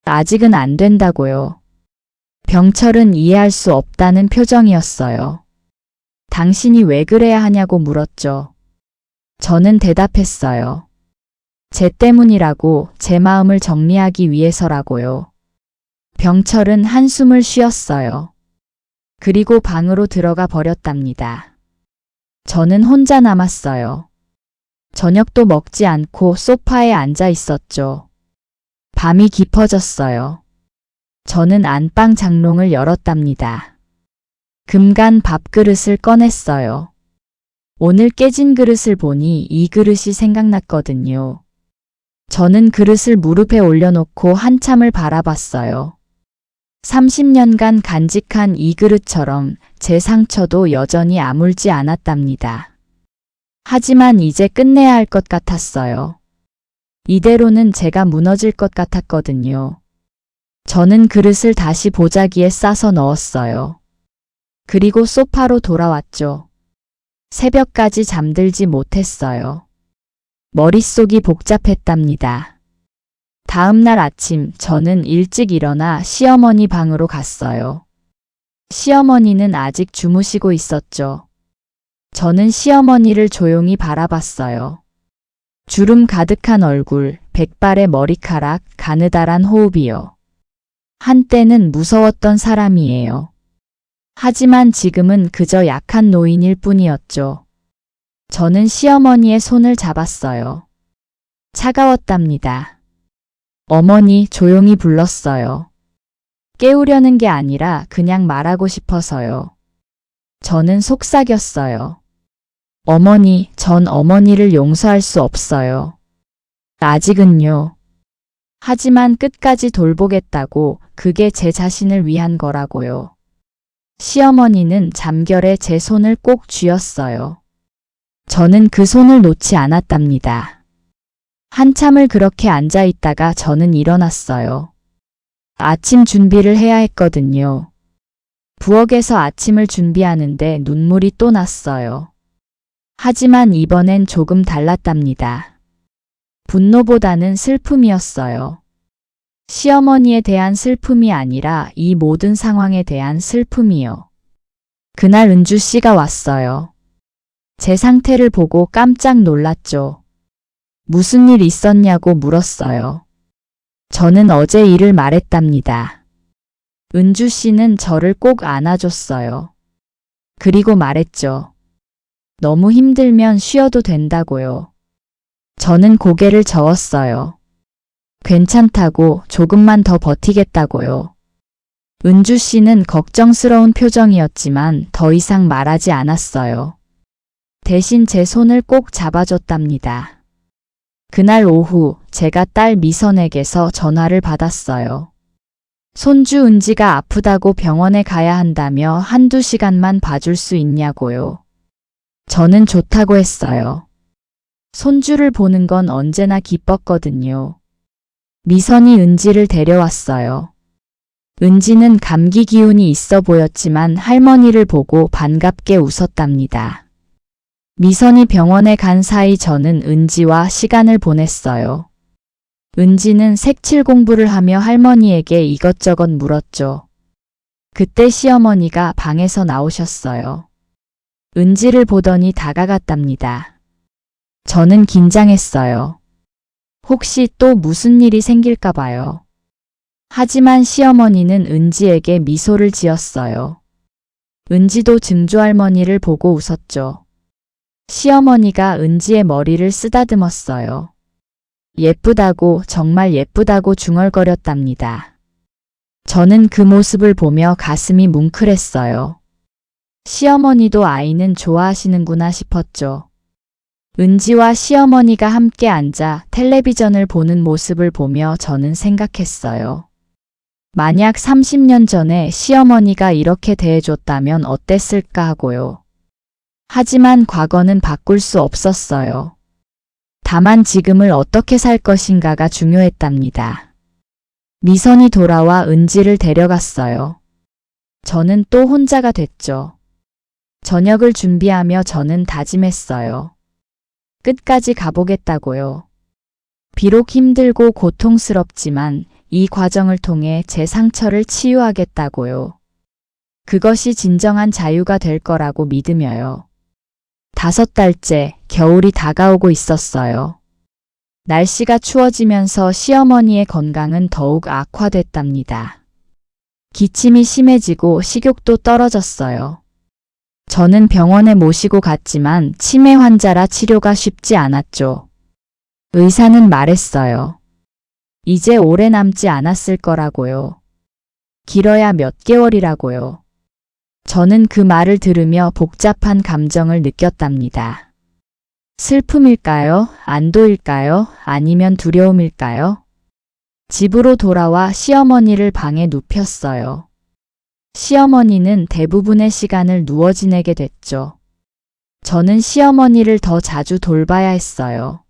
아직은 안 된다고요. 병철은 이해할 수 없다는 표정이었어요. 당신이 왜 그래야 하냐고 물었죠. 저는 대답했어요. 제 때문이라고, 제 마음을 정리하기 위해서라고요. 병철은 한숨을 쉬었어요. 그리고 방으로 들어가 버렸답니다. 저는 혼자 남았어요. 저녁도 먹지 않고 소파에 앉아 있었죠. 밤이 깊어졌어요. 저는 안방 장롱을 열었답니다. 금간 밥그릇을 꺼냈어요. 오늘 깨진 그릇을 보니 이 그릇이 생각났거든요. 저는 그릇을 무릎에 올려놓고 한참을 바라봤어요. 30년간 간직한 이 그릇처럼 제 상처도 여전히 아물지 않았답니다. 하지만 이제 끝내야 할 것 같았어요. 이대로는 제가 무너질 것 같았거든요. 저는 그릇을 다시 보자기에 싸서 넣었어요. 그리고 소파로 돌아왔죠. 새벽까지 잠들지 못했어요. 머릿속이 복잡했답니다. 다음 날 아침 저는 일찍 일어나 시어머니 방으로 갔어요. 시어머니는 아직 주무시고 있었죠. 저는 시어머니를 조용히 바라봤어요. 주름 가득한 얼굴, 백발의 머리카락, 가느다란 호흡이요. 한때는 무서웠던 사람이에요. 하지만 지금은 그저 약한 노인일 뿐이었죠. 저는 시어머니의 손을 잡았어요. 차가웠답니다. 어머니, 조용히 불렀어요. 깨우려는 게 아니라 그냥 말하고 싶어서요. 저는 속삭였어요. 어머니, 전 어머니를 용서할 수 없어요. 아직은요. 하지만 끝까지 돌보겠다고, 그게 제 자신을 위한 거라고요. 시어머니는 잠결에 제 손을 꼭 쥐었어요. 저는 그 손을 놓지 않았답니다. 한참을 그렇게 앉아 있다가 저는 일어났어요. 아침 준비를 해야 했거든요. 부엌에서 아침을 준비하는데 눈물이 또 났어요. 하지만 이번엔 조금 달랐답니다. 분노보다는 슬픔이었어요. 시어머니에 대한 슬픔이 아니라 이 모든 상황에 대한 슬픔이요. 그날 은주 씨가 왔어요. 제 상태를 보고 깜짝 놀랐죠. 무슨 일 있었냐고 물었어요. 저는 어제 일을 말했답니다. 은주 씨는 저를 꼭 안아줬어요. 그리고 말했죠. 너무 힘들면 쉬어도 된다고요. 저는 고개를 저었어요. 괜찮다고, 조금만 더 버티겠다고요. 은주 씨는 걱정스러운 표정이었지만 더 이상 말하지 않았어요. 대신 제 손을 꼭 잡아줬답니다. 그날 오후 제가 딸 미선에게서 전화를 받았어요. 손주 은지가 아프다고 병원에 가야 한다며 한두 시간만 봐줄 수 있냐고요. 저는 좋다고 했어요. 손주를 보는 건 언제나 기뻤거든요. 미선이 은지를 데려왔어요. 은지는 감기 기운이 있어 보였지만 할머니를 보고 반갑게 웃었답니다. 미선이 병원에 간 사이 저는 은지와 시간을 보냈어요. 은지는 색칠 공부를 하며 할머니에게 이것저것 물었죠. 그때 시어머니가 방에서 나오셨어요. 은지를 보더니 다가갔답니다. 저는 긴장했어요. 혹시 또 무슨 일이 생길까 봐요. 하지만 시어머니는 은지에게 미소를 지었어요. 은지도 증조할머니를 보고 웃었죠. 시어머니가 은지의 머리를 쓰다듬었어요. 예쁘다고, 정말 예쁘다고 중얼거렸답니다. 저는 그 모습을 보며 가슴이 뭉클했어요. 시어머니도 아이는 좋아하시는구나 싶었죠. 은지와 시어머니가 함께 앉아 텔레비전을 보는 모습을 보며 저는 생각했어요. 만약 30년 전에 시어머니가 이렇게 대해줬다면 어땠을까 하고요. 하지만 과거는 바꿀 수 없었어요. 다만 지금을 어떻게 살 것인가가 중요했답니다. 미선이 돌아와 은지를 데려갔어요. 저는 또 혼자가 됐죠. 저녁을 준비하며 저는 다짐했어요. 끝까지 가보겠다고요. 비록 힘들고 고통스럽지만 이 과정을 통해 제 상처를 치유하겠다고요. 그것이 진정한 자유가 될 거라고 믿으며요. 5달째 겨울이 다가오고 있었어요. 날씨가 추워지면서 시어머니의 건강은 더욱 악화됐답니다. 기침이 심해지고 식욕도 떨어졌어요. 저는 병원에 모시고 갔지만 치매 환자라 치료가 쉽지 않았죠. 의사는 말했어요. 이제 오래 남지 않았을 거라고요. 길어야 몇 개월이라고요. 저는 그 말을 들으며 복잡한 감정을 느꼈답니다. 슬픔일까요? 안도일까요? 아니면 두려움일까요? 집으로 돌아와 시어머니를 방에 눕혔어요. 시어머니는 대부분의 시간을 누워 지내게 됐죠. 저는 시어머니를 더 자주 돌봐야 했어요.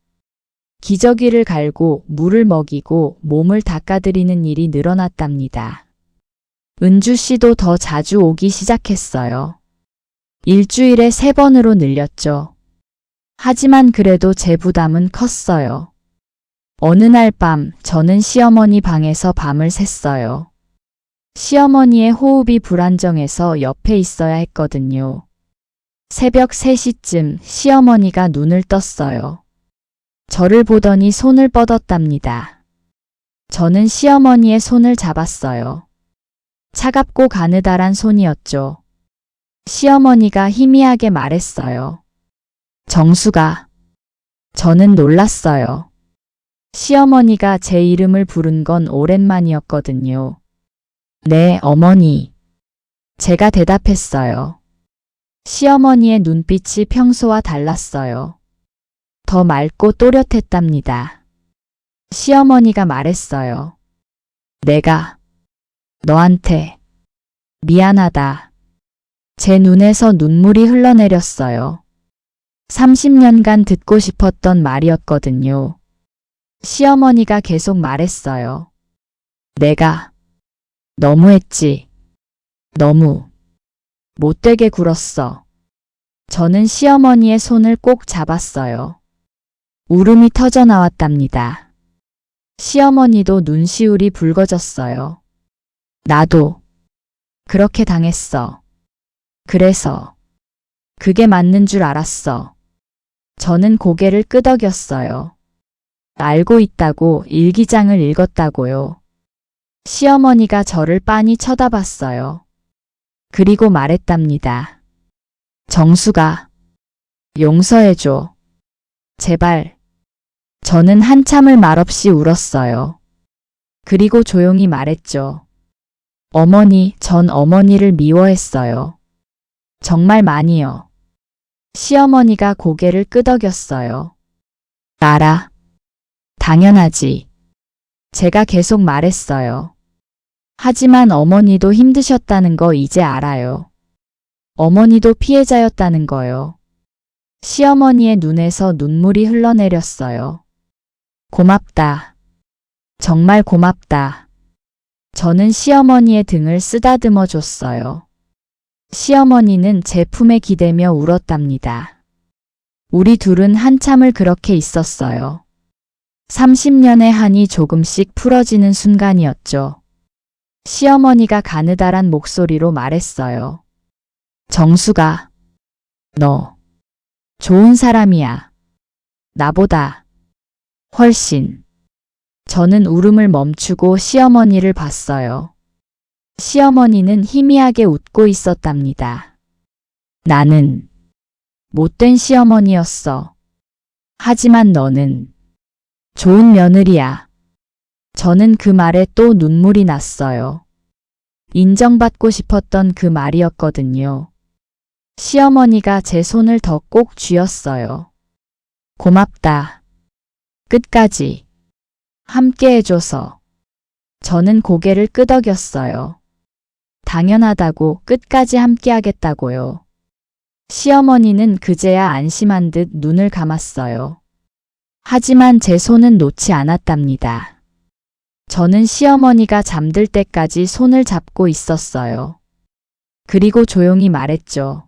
기저귀를 갈고 물을 먹이고 몸을 닦아드리는 일이 늘어났답니다. 은주 씨도 더 자주 오기 시작했어요. 일주일에 3번으로 늘렸죠. 하지만 그래도 제 부담은 컸어요. 어느 날 밤 저는 시어머니 방에서 밤을 샜어요. 시어머니의 호흡이 불안정해서 옆에 있어야 했거든요. 새벽 3시쯤 시어머니가 눈을 떴어요. 저를 보더니 손을 뻗었답니다. 저는 시어머니의 손을 잡았어요. 차갑고 가느다란 손이었죠. 시어머니가 희미하게 말했어요. 정수가. 저는 놀랐어요. 시어머니가 제 이름을 부른 건 오랜만이었거든요. 네, 어머니. 제가 대답했어요. 시어머니의 눈빛이 평소와 달랐어요. 더 맑고 또렷했답니다. 시어머니가 말했어요. 내가 너한테 미안하다. 제 눈에서 눈물이 흘러내렸어요. 30년간 듣고 싶었던 말이었거든요. 시어머니가 계속 말했어요. 내가 너무했지. 너무 못되게 굴었어. 저는 시어머니의 손을 꼭 잡았어요. 울음이 터져 나왔답니다. 시어머니도 눈시울이 붉어졌어요. 나도 그렇게 당했어. 그래서 그게 맞는 줄 알았어. 저는 고개를 끄덕였어요. 알고 있다고 일기장을 읽었다고요. 시어머니가 저를 빤히 쳐다봤어요. 그리고 말했답니다. 정수가 용서해줘. 제발. 저는 한참을 말없이 울었어요. 그리고 조용히 말했죠. 어머니, 전 어머니를 미워했어요. 정말 많이요. 시어머니가 고개를 끄덕였어요. 알아. 당연하지. 제가 계속 말했어요. 하지만 어머니도 힘드셨다는 거 이제 알아요. 어머니도 피해자였다는 거요. 시어머니의 눈에서 눈물이 흘러내렸어요. 고맙다. 정말 고맙다. 저는 시어머니의 등을 쓰다듬어 줬어요. 시어머니는 제 품에 기대며 울었답니다. 우리 둘은 한참을 그렇게 있었어요. 30년의 한이 조금씩 풀어지는 순간이었죠. 시어머니가 가느다란 목소리로 말했어요. 정수가, 너 좋은 사람이야. 나보다 훨씬. 저는 울음을 멈추고 시어머니를 봤어요. 시어머니는 희미하게 웃고 있었답니다. 나는 못된 시어머니였어. 하지만 너는 좋은 며느리야. 저는 그 말에 또 눈물이 났어요. 인정받고 싶었던 그 말이었거든요. 시어머니가 제 손을 더 꼭 쥐었어요. 고맙다. 끝까지 함께 해줘서. 저는 고개를 끄덕였어요. 당연하다고, 끝까지 함께 하겠다고요. 시어머니는 그제야 안심한 듯 눈을 감았어요. 하지만 제 손은 놓지 않았답니다. 저는 시어머니가 잠들 때까지 손을 잡고 있었어요. 그리고 조용히 말했죠.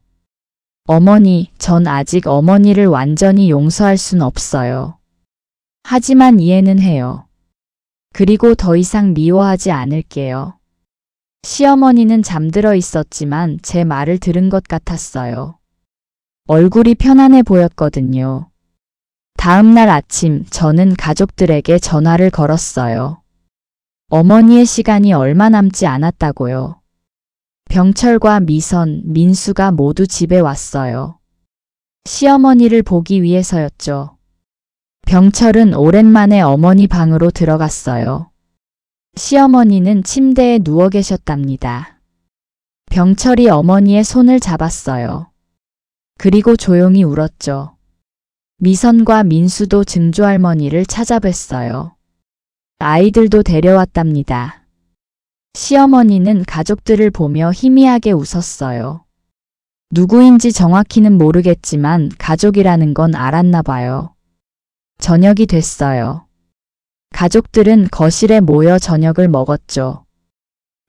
어머니, 전 아직 어머니를 완전히 용서할 순 없어요. 하지만 이해는 해요. 그리고 더 이상 미워하지 않을게요. 시어머니는 잠들어 있었지만 제 말을 들은 것 같았어요. 얼굴이 편안해 보였거든요. 다음 날 아침 저는 가족들에게 전화를 걸었어요. 어머니의 시간이 얼마 남지 않았다고요. 병철과 미선, 민수가 모두 집에 왔어요. 시어머니를 보기 위해서였죠. 병철은 오랜만에 어머니 방으로 들어갔어요. 시어머니는 침대에 누워 계셨답니다. 병철이 어머니의 손을 잡았어요. 그리고 조용히 울었죠. 미선과 민수도 증조할머니를 찾아뵀어요. 아이들도 데려왔답니다. 시어머니는 가족들을 보며 희미하게 웃었어요. 누구인지 정확히는 모르겠지만 가족이라는 건 알았나 봐요. 저녁이 됐어요. 가족들은 거실에 모여 저녁을 먹었죠.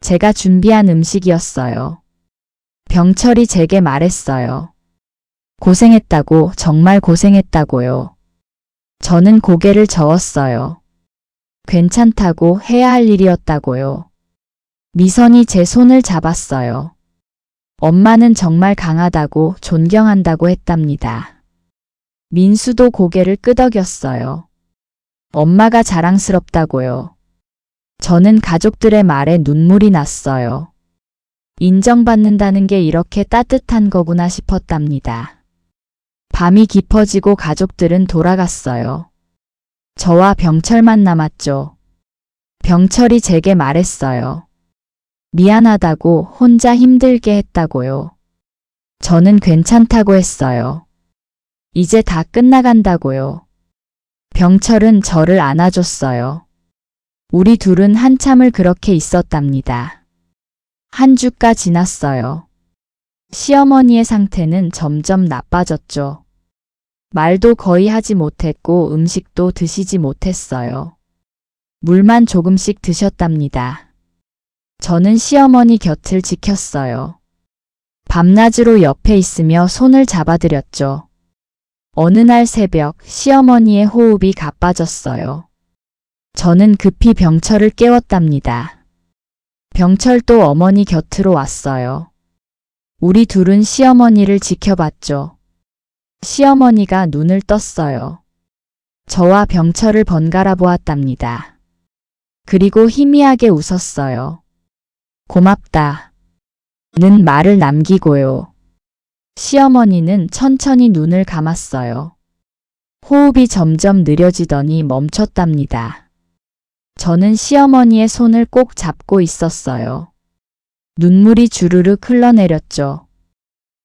제가 준비한 음식이었어요. 병철이 제게 말했어요. 고생했다고, 정말 고생했다고요. 저는 고개를 저었어요. 괜찮다고, 해야 할 일이었다고요. 미선이 제 손을 잡았어요. 엄마는 정말 강하다고, 존경한다고 했답니다. 민수도 고개를 끄덕였어요. 엄마가 자랑스럽다고요. 저는 가족들의 말에 눈물이 났어요. 인정받는다는 게 이렇게 따뜻한 거구나 싶었답니다. 밤이 깊어지고 가족들은 돌아갔어요. 저와 병철만 남았죠. 병철이 제게 말했어요. 미안하다고, 혼자 힘들게 했다고요. 저는 괜찮다고 했어요. 이제 다 끝나간다고요. 병철은 저를 안아줬어요. 우리 둘은 한참을 그렇게 있었답니다. 한 주가 지났어요. 시어머니의 상태는 점점 나빠졌죠. 말도 거의 하지 못했고 음식도 드시지 못했어요. 물만 조금씩 드셨답니다. 저는 시어머니 곁을 지켰어요. 밤낮으로 옆에 있으며 손을 잡아드렸죠. 어느 날 새벽 시어머니의 호흡이 가빠졌어요. 저는 급히 병철을 깨웠답니다. 병철도 어머니 곁으로 왔어요. 우리 둘은 시어머니를 지켜봤죠. 시어머니가 눈을 떴어요. 저와 병철을 번갈아 보았답니다. 그리고 희미하게 웃었어요. 고맙다. 는 말을 남기고요. 시어머니는 천천히 눈을 감았어요. 호흡이 점점 느려지더니 멈췄답니다. 저는 시어머니의 손을 꼭 잡고 있었어요. 눈물이 주르륵 흘러내렸죠.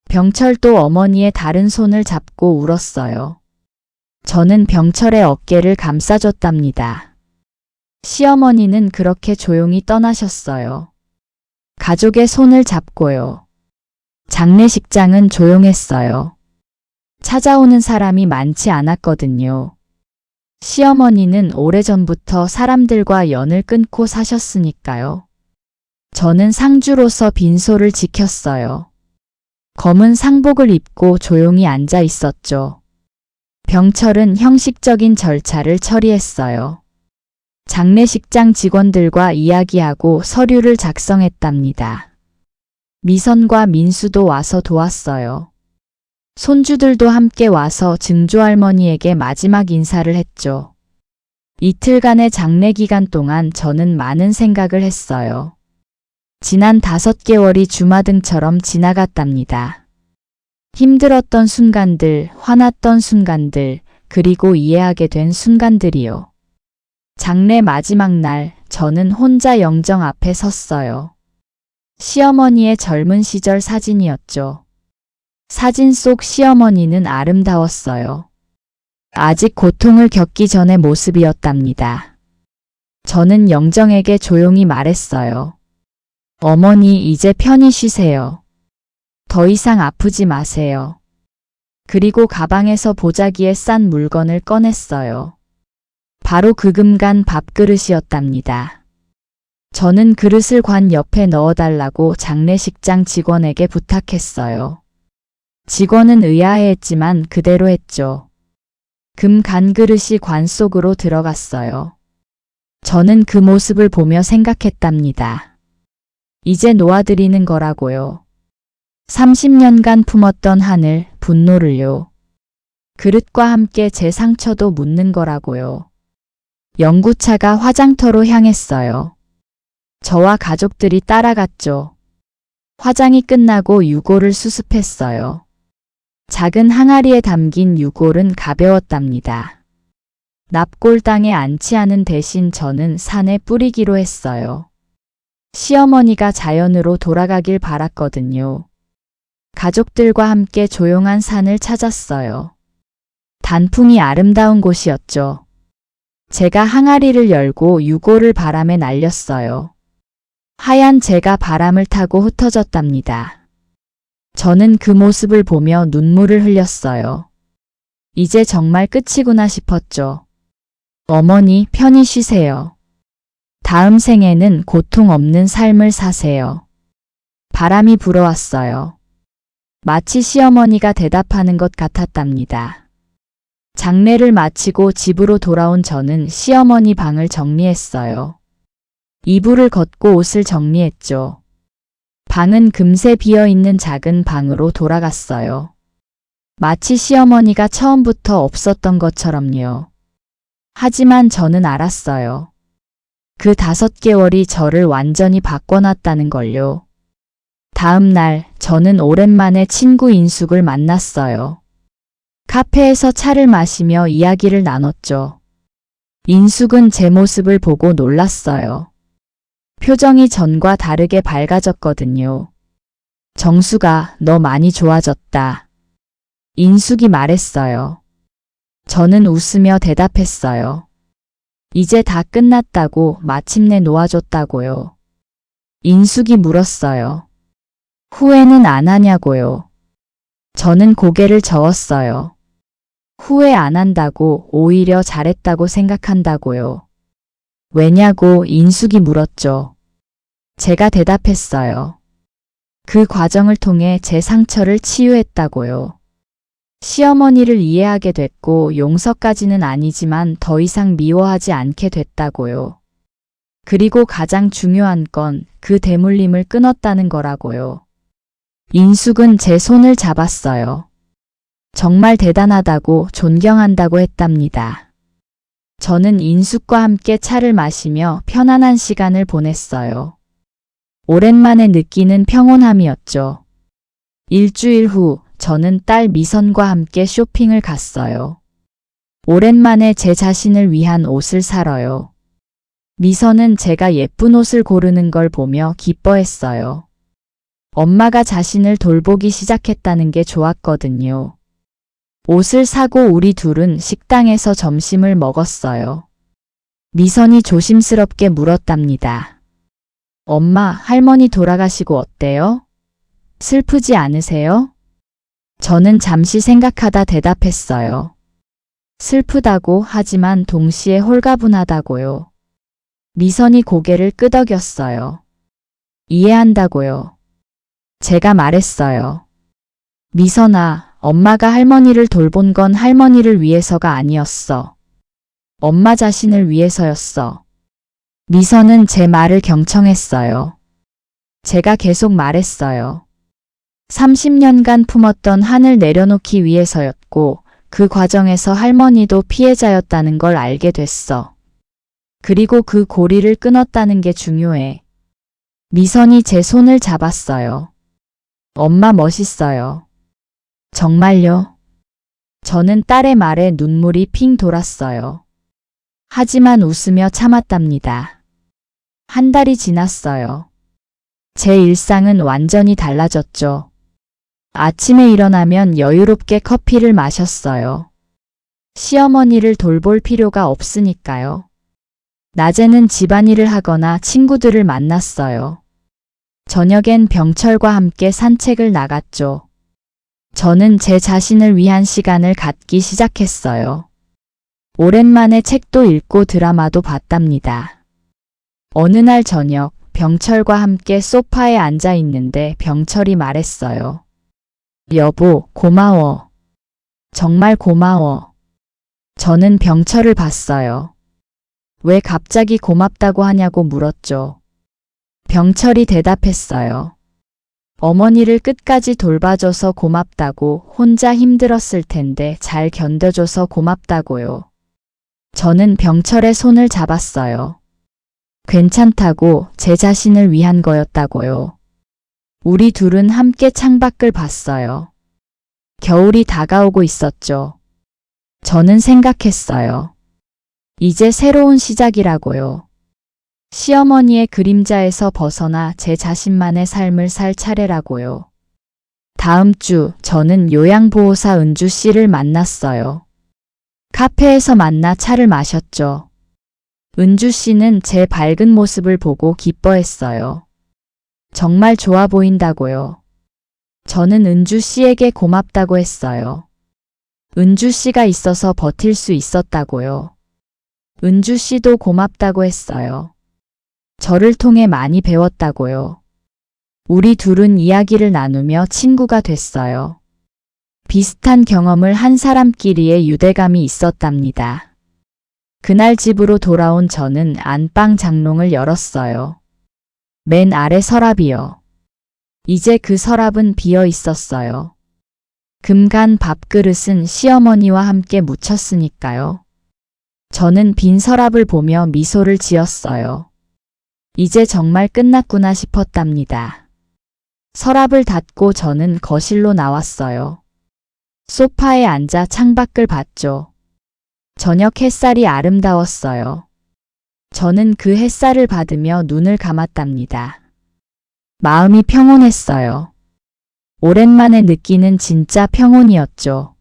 병철도 어머니의 다른 손을 잡고 울었어요. 저는 병철의 어깨를 감싸줬답니다. 시어머니는 그렇게 조용히 떠나셨어요. 가족의 손을 잡고요. 장례식장은 조용했어요. 찾아오는 사람이 많지 않았거든요. 시어머니는 오래전부터 사람들과 연을 끊고 사셨으니까요. 저는 상주로서 빈소를 지켰어요. 검은 상복을 입고 조용히 앉아 있었죠. 병철은 형식적인 절차를 처리했어요. 장례식장 직원들과 이야기하고 서류를 작성했답니다. 미선과 민수도 와서 도왔어요. 손주들도 함께 와서 증조할머니에게 마지막 인사를 했죠. 이틀간의 장례 기간 동안 저는 많은 생각을 했어요. 지난 5개월이 주마등처럼 지나갔답니다. 힘들었던 순간들, 화났던 순간들, 그리고 이해하게 된 순간들이요. 장례 마지막 날, 저는 혼자 영정 앞에 섰어요. 시어머니의 젊은 시절 사진이었죠. 사진 속 시어머니는 아름다웠어요. 아직 고통을 겪기 전의 모습이었답니다. 저는 영정에게 조용히 말했어요. 어머니, 이제 편히 쉬세요. 더 이상 아프지 마세요. 그리고 가방에서 보자기에 싼 물건을 꺼냈어요. 바로 그 금간 밥그릇이었답니다. 저는 그릇을 관 옆에 넣어달라고 장례식장 직원에게 부탁했어요. 직원은 의아해했지만 그대로 했죠. 금 간 그릇이 관 속으로 들어갔어요. 저는 그 모습을 보며 생각했답니다. 이제 놓아드리는 거라고요. 30년간 품었던 하늘, 분노를요. 그릇과 함께 제 상처도 묻는 거라고요. 영구차가 화장터로 향했어요. 저와 가족들이 따라갔죠. 화장이 끝나고 유골을 수습했어요. 작은 항아리에 담긴 유골은 가벼웠답니다. 납골당에 안치하는 대신 저는 산에 뿌리기로 했어요. 시어머니가 자연으로 돌아가길 바랐거든요. 가족들과 함께 조용한 산을 찾았어요. 단풍이 아름다운 곳이었죠. 제가 항아리를 열고 유골을 바람에 날렸어요. 하얀 재가 바람을 타고 흩어졌답니다. 저는 그 모습을 보며 눈물을 흘렸어요. 이제 정말 끝이구나 싶었죠. 어머니, 편히 쉬세요. 다음 생에는 고통 없는 삶을 사세요. 바람이 불어왔어요. 마치 시어머니가 대답하는 것 같았답니다. 장례를 마치고 집으로 돌아온 저는 시어머니 방을 정리했어요. 이불을 걷고 옷을 정리했죠. 방은 금세 비어있는 작은 방으로 돌아갔어요. 마치 시어머니가 처음부터 없었던 것처럼요. 하지만 저는 알았어요. 그 5개월이 저를 완전히 바꿔놨다는 걸요. 다음 날 저는 오랜만에 친구 인숙을 만났어요. 카페에서 차를 마시며 이야기를 나눴죠. 인숙은 제 모습을 보고 놀랐어요. 표정이 전과 다르게 밝아졌거든요. 정수가, 너 많이 좋아졌다. 인숙이 말했어요. 저는 웃으며 대답했어요. 이제 다 끝났다고, 마침내 놓아줬다고요. 인숙이 물었어요. 후회는 안 하냐고요. 저는 고개를 저었어요. 후회 안 한다고, 오히려 잘했다고 생각한다고요. 왜냐고 인숙이 물었죠. 제가 대답했어요. 그 과정을 통해 제 상처를 치유했다고요. 시어머니를 이해하게 됐고 용서까지는 아니지만 더 이상 미워하지 않게 됐다고요. 그리고 가장 중요한 건 그 대물림을 끊었다는 거라고요. 인숙은 제 손을 잡았어요. 정말 대단하다고 존경한다고 했답니다. 저는 인숙과 함께 차를 마시며 편안한 시간을 보냈어요. 오랜만에 느끼는 평온함이었죠. 일주일 후 저는 딸 미선과 함께 쇼핑을 갔어요. 오랜만에 제 자신을 위한 옷을 사러요. 미선은 제가 예쁜 옷을 고르는 걸 보며 기뻐했어요. 엄마가 자신을 돌보기 시작했다는 게 좋았거든요. 옷을 사고 우리 둘은 식당에서 점심을 먹었어요. 미선이 조심스럽게 물었답니다. 엄마, 할머니 돌아가시고 어때요? 슬프지 않으세요? 저는 잠시 생각하다 대답했어요. 슬프다고 하지만 동시에 홀가분하다고요. 미선이 고개를 끄덕였어요. 이해한다고요. 제가 말했어요. 미선아, 엄마가 할머니를 돌본 건 할머니를 위해서가 아니었어. 엄마 자신을 위해서였어. 미선은 제 말을 경청했어요. 제가 계속 말했어요. 30년간 품었던 한을 내려놓기 위해서였고 그 과정에서 할머니도 피해자였다는 걸 알게 됐어. 그리고 그 고리를 끊었다는 게 중요해. 미선이 제 손을 잡았어요. 엄마 멋있어요. 정말요? 저는 딸의 말에 눈물이 핑 돌았어요. 하지만 웃으며 참았답니다. 한 달이 지났어요. 제 일상은 완전히 달라졌죠. 아침에 일어나면 여유롭게 커피를 마셨어요. 시어머니를 돌볼 필요가 없으니까요. 낮에는 집안일을 하거나 친구들을 만났어요. 저녁엔 병철과 함께 산책을 나갔죠. 저는 제 자신을 위한 시간을 갖기 시작했어요. 오랜만에 책도 읽고 드라마도 봤답니다. 어느 날 저녁 병철과 함께 소파에 앉아 있는데 병철이 말했어요. 여보, 고마워. 정말 고마워. 저는 병철을 봤어요. 왜 갑자기 고맙다고 하냐고 물었죠. 병철이 대답했어요. 어머니를 끝까지 돌봐줘서 고맙다고, 혼자 힘들었을 텐데 잘 견뎌줘서 고맙다고요. 저는 병철의 손을 잡았어요. 괜찮다고, 제 자신을 위한 거였다고요. 우리 둘은 함께 창밖을 봤어요. 겨울이 다가오고 있었죠. 저는 생각했어요. 이제 새로운 시작이라고요. 시어머니의 그림자에서 벗어나 제 자신만의 삶을 살 차례라고요. 다음 주 저는 요양보호사 은주 씨를 만났어요. 카페에서 만나 차를 마셨죠. 은주 씨는 제 밝은 모습을 보고 기뻐했어요. 정말 좋아 보인다고요. 저는 은주 씨에게 고맙다고 했어요. 은주 씨가 있어서 버틸 수 있었다고요. 은주 씨도 고맙다고 했어요. 저를 통해 많이 배웠다고요. 우리 둘은 이야기를 나누며 친구가 됐어요. 비슷한 경험을 한 사람끼리의 유대감이 있었답니다. 그날 집으로 돌아온 저는 안방 장롱을 열었어요. 맨 아래 서랍이요. 이제 그 서랍은 비어 있었어요. 금간 밥그릇은 시어머니와 함께 묻혔으니까요. 저는 빈 서랍을 보며 미소를 지었어요. 이제 정말 끝났구나 싶었답니다. 서랍을 닫고 저는 거실로 나왔어요. 소파에 앉아 창밖을 봤죠. 저녁 햇살이 아름다웠어요. 저는 그 햇살을 받으며 눈을 감았답니다. 마음이 평온했어요. 오랜만에 느끼는 진짜 평온이었죠.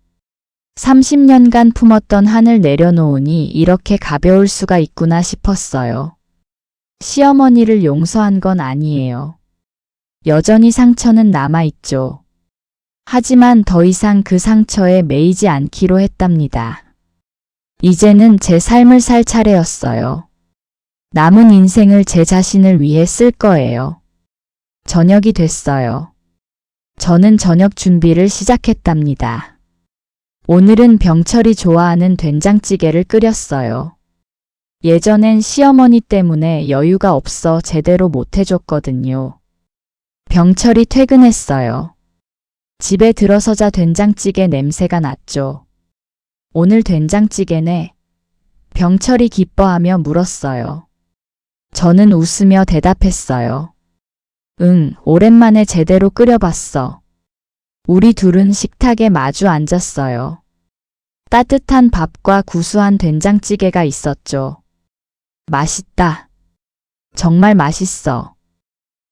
30년간 품었던 한을 내려놓으니 이렇게 가벼울 수가 있구나 싶었어요. 시어머니를 용서한 건 아니에요. 여전히 상처는 남아있죠. 하지만 더 이상 그 상처에 매이지 않기로 했답니다. 이제는 제 삶을 살 차례였어요. 남은 인생을 제 자신을 위해 쓸 거예요. 저녁이 됐어요. 저는 저녁 준비를 시작했답니다. 오늘은 병철이 좋아하는 된장찌개를 끓였어요. 예전엔 시어머니 때문에 여유가 없어 제대로 못 해줬거든요. 병철이 퇴근했어요. 집에 들어서자 된장찌개 냄새가 났죠. 오늘 된장찌개네? 병철이 기뻐하며 물었어요. 저는 웃으며 대답했어요. 응, 오랜만에 제대로 끓여봤어. 우리 둘은 식탁에 마주 앉았어요. 따뜻한 밥과 구수한 된장찌개가 있었죠. 맛있다. 정말 맛있어.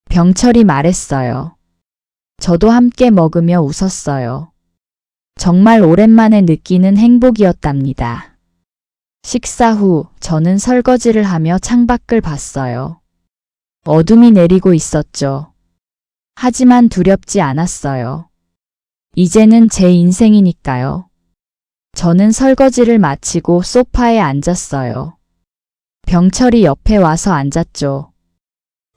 병철이 말했어요. 저도 함께 먹으며 웃었어요. 정말 오랜만에 느끼는 행복이었답니다. 식사 후 저는 설거지를 하며 창밖을 봤어요. 어둠이 내리고 있었죠. 하지만 두렵지 않았어요. 이제는 제 인생이니까요. 저는 설거지를 마치고 소파에 앉았어요. 병철이 옆에 와서 앉았죠.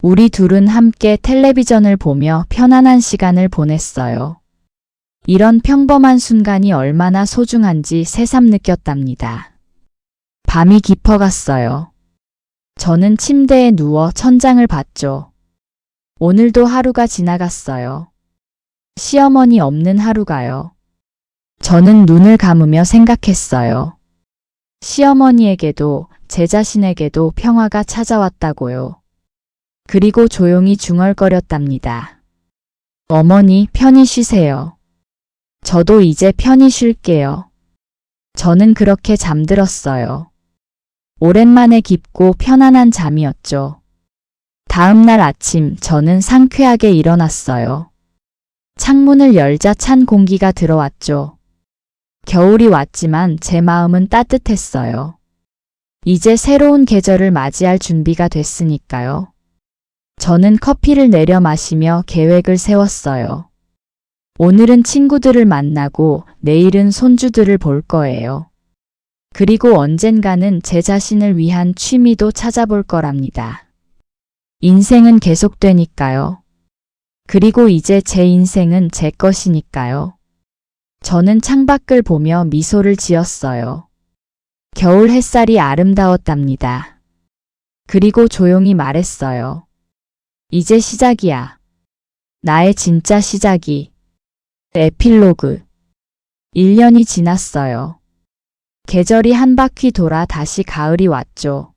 우리 둘은 함께 텔레비전을 보며 편안한 시간을 보냈어요. 이런 평범한 순간이 얼마나 소중한지 새삼 느꼈답니다. 밤이 깊어갔어요. 저는 침대에 누워 천장을 봤죠. 오늘도 하루가 지나갔어요. 시어머니 없는 하루가요. 저는 눈을 감으며 생각했어요. 시어머니에게도 제 자신에게도 평화가 찾아왔다고요. 그리고 조용히 중얼거렸답니다. 어머니, 편히 쉬세요. 저도 이제 편히 쉴게요. 저는 그렇게 잠들었어요. 오랜만에 깊고 편안한 잠이었죠. 다음 날 아침 저는 상쾌하게 일어났어요. 창문을 열자 찬 공기가 들어왔죠. 겨울이 왔지만 제 마음은 따뜻했어요. 이제 새로운 계절을 맞이할 준비가 됐으니까요. 저는 커피를 내려 마시며 계획을 세웠어요. 오늘은 친구들을 만나고 내일은 손주들을 볼 거예요. 그리고 언젠가는 제 자신을 위한 취미도 찾아볼 거랍니다. 인생은 계속되니까요. 그리고 이제 제 인생은 제 것이니까요. 저는 창밖을 보며 미소를 지었어요. 겨울 햇살이 아름다웠답니다. 그리고 조용히 말했어요. 이제 시작이야. 나의 진짜 시작이. 에필로그. 1년이 지났어요. 계절이 한 바퀴 돌아 다시 가을이 왔죠.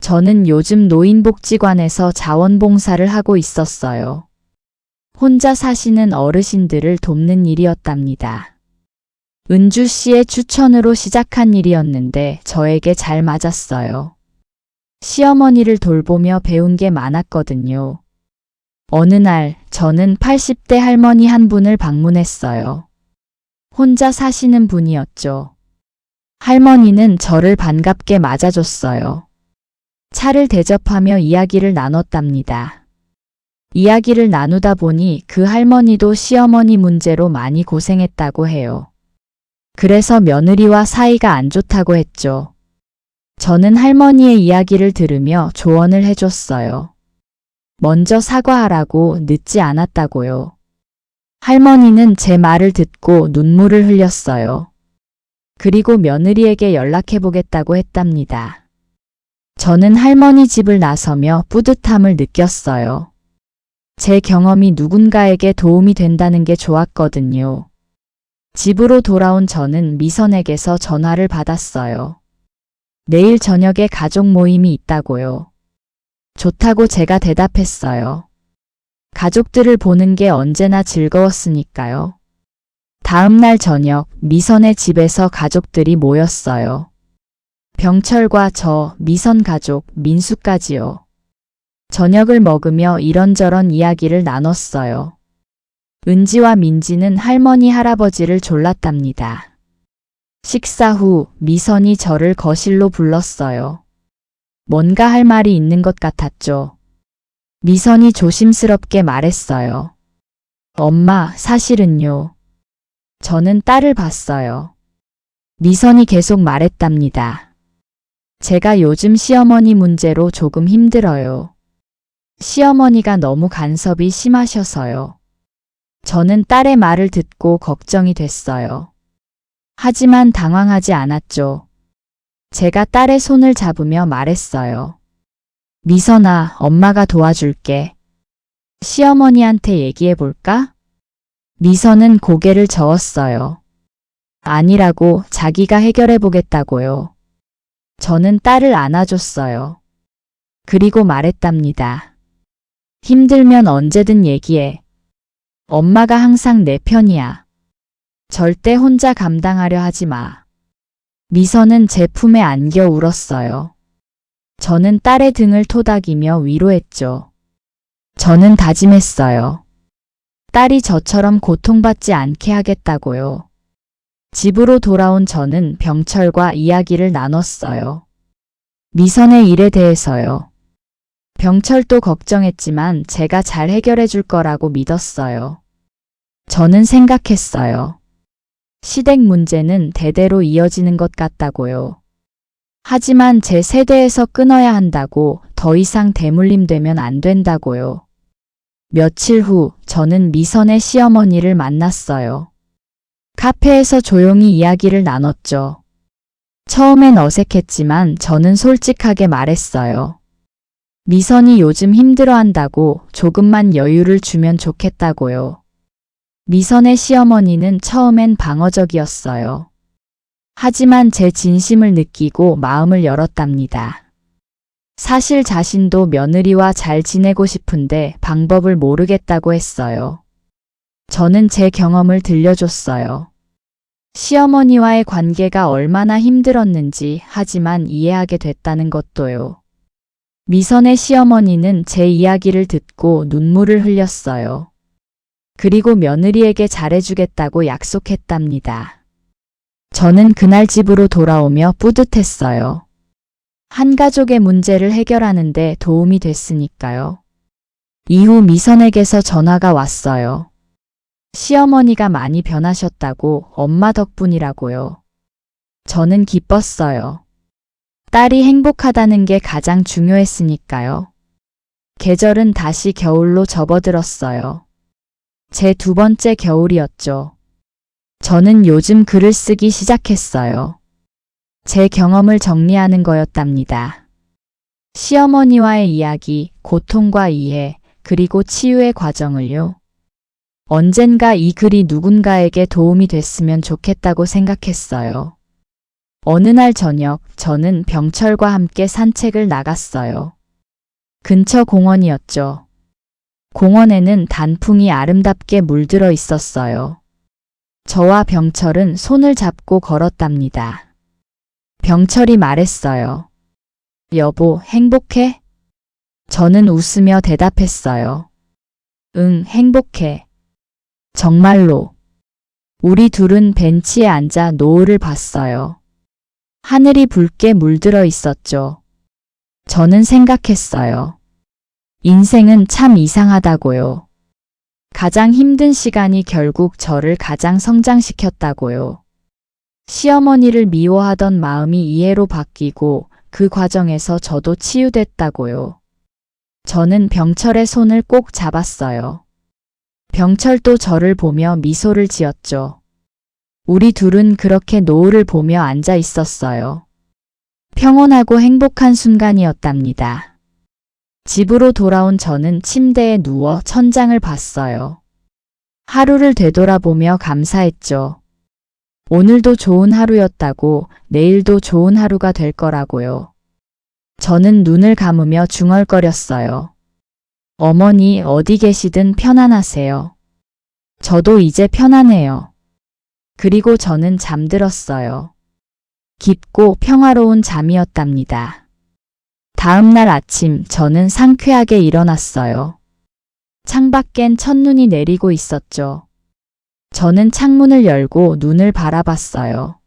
저는 요즘 노인복지관에서 자원봉사를 하고 있었어요. 혼자 사시는 어르신들을 돕는 일이었답니다. 은주 씨의 추천으로 시작한 일이었는데 저에게 잘 맞았어요. 시어머니를 돌보며 배운 게 많았거든요. 어느 날 저는 80대 할머니 한 분을 방문했어요. 혼자 사시는 분이었죠. 할머니는 저를 반갑게 맞아줬어요. 차를 대접하며 이야기를 나눴답니다. 이야기를 나누다 보니 그 할머니도 시어머니 문제로 많이 고생했다고 해요. 그래서 며느리와 사이가 안 좋다고 했죠. 저는 할머니의 이야기를 들으며 조언을 해줬어요. 먼저 사과하라고 늦지 않았다고요. 할머니는 제 말을 듣고 눈물을 흘렸어요. 그리고 며느리에게 연락해보겠다고 했답니다. 저는 할머니 집을 나서며 뿌듯함을 느꼈어요. 제 경험이 누군가에게 도움이 된다는 게 좋았거든요. 집으로 돌아온 저는 미선에게서 전화를 받았어요. 내일 저녁에 가족 모임이 있다고요. 좋다고 제가 대답했어요. 가족들을 보는 게 언제나 즐거웠으니까요. 다음 날 저녁 미선의 집에서 가족들이 모였어요. 병철과 저, 미선 가족, 민수까지요. 저녁을 먹으며 이런저런 이야기를 나눴어요. 은지와 민지는 할머니 할아버지를 졸랐답니다. 식사 후 미선이 저를 거실로 불렀어요. 뭔가 할 말이 있는 것 같았죠. 미선이 조심스럽게 말했어요. 엄마, 사실은요. 저는 딸을 봤어요. 미선이 계속 말했답니다. 제가 요즘 시어머니 문제로 조금 힘들어요. 시어머니가 너무 간섭이 심하셔서요. 저는 딸의 말을 듣고 걱정이 됐어요. 하지만 당황하지 않았죠. 제가 딸의 손을 잡으며 말했어요. 미선아, 엄마가 도와줄게. 시어머니한테 얘기해 볼까? 미선은 고개를 저었어요. 아니라고, 자기가 해결해 보겠다고요. 저는 딸을 안아줬어요. 그리고 말했답니다. 힘들면 언제든 얘기해. 엄마가 항상 내 편이야. 절대 혼자 감당하려 하지 마. 미선은 제 품에 안겨 울었어요. 저는 딸의 등을 토닥이며 위로했죠. 저는 다짐했어요. 딸이 저처럼 고통받지 않게 하겠다고요. 집으로 돌아온 저는 병철과 이야기를 나눴어요. 미선의 일에 대해서요. 병철도 걱정했지만 제가 잘 해결해 줄 거라고 믿었어요. 저는 생각했어요. 시댁 문제는 대대로 이어지는 것 같다고요. 하지만 제 세대에서 끊어야 한다고, 더 이상 대물림되면 안 된다고요. 며칠 후 저는 미선의 시어머니를 만났어요. 카페에서 조용히 이야기를 나눴죠. 처음엔 어색했지만 저는 솔직하게 말했어요. 미선이 요즘 힘들어한다고, 조금만 여유를 주면 좋겠다고요. 미선의 시어머니는 처음엔 방어적이었어요. 하지만 제 진심을 느끼고 마음을 열었답니다. 사실 자신도 며느리와 잘 지내고 싶은데 방법을 모르겠다고 했어요. 저는 제 경험을 들려줬어요. 시어머니와의 관계가 얼마나 힘들었는지 하지만 이해하게 됐다는 것도요. 미선의 시어머니는 제 이야기를 듣고 눈물을 흘렸어요. 그리고 며느리에게 잘해주겠다고 약속했답니다. 저는 그날 집으로 돌아오며 뿌듯했어요. 한 가족의 문제를 해결하는데 도움이 됐으니까요. 이후 미선에게서 전화가 왔어요. 시어머니가 많이 변하셨다고, 엄마 덕분이라고요. 저는 기뻤어요. 딸이 행복하다는 게 가장 중요했으니까요. 계절은 다시 겨울로 접어들었어요. 제 두 번째 겨울이었죠. 저는 요즘 글을 쓰기 시작했어요. 제 경험을 정리하는 거였답니다. 시어머니와의 이야기, 고통과 이해, 그리고 치유의 과정을요. 언젠가 이 글이 누군가에게 도움이 됐으면 좋겠다고 생각했어요. 어느 날 저녁, 저는 병철과 함께 산책을 나갔어요. 근처 공원이었죠. 공원에는 단풍이 아름답게 물들어 있었어요. 저와 병철은 손을 잡고 걸었답니다. 병철이 말했어요. 여보, 행복해? 저는 웃으며 대답했어요. 응, 행복해. 정말로. 우리 둘은 벤치에 앉아 노을을 봤어요. 하늘이 붉게 물들어 있었죠. 저는 생각했어요. 인생은 참 이상하다고요. 가장 힘든 시간이 결국 저를 가장 성장시켰다고요. 시어머니를 미워하던 마음이 이해로 바뀌고 그 과정에서 저도 치유됐다고요. 저는 병철의 손을 꼭 잡았어요. 병철도 저를 보며 미소를 지었죠. 우리 둘은 그렇게 노을을 보며 앉아 있었어요. 평온하고 행복한 순간이었답니다. 집으로 돌아온 저는 침대에 누워 천장을 봤어요. 하루를 되돌아보며 감사했죠. 오늘도 좋은 하루였다고, 내일도 좋은 하루가 될 거라고요. 저는 눈을 감으며 중얼거렸어요. 어머니, 어디 계시든 편안하세요. 저도 이제 편안해요. 그리고 저는 잠들었어요. 깊고 평화로운 잠이었답니다. 다음 날 아침 저는 상쾌하게 일어났어요. 창밖엔 첫눈이 내리고 있었죠. 저는 창문을 열고 눈을 바라봤어요.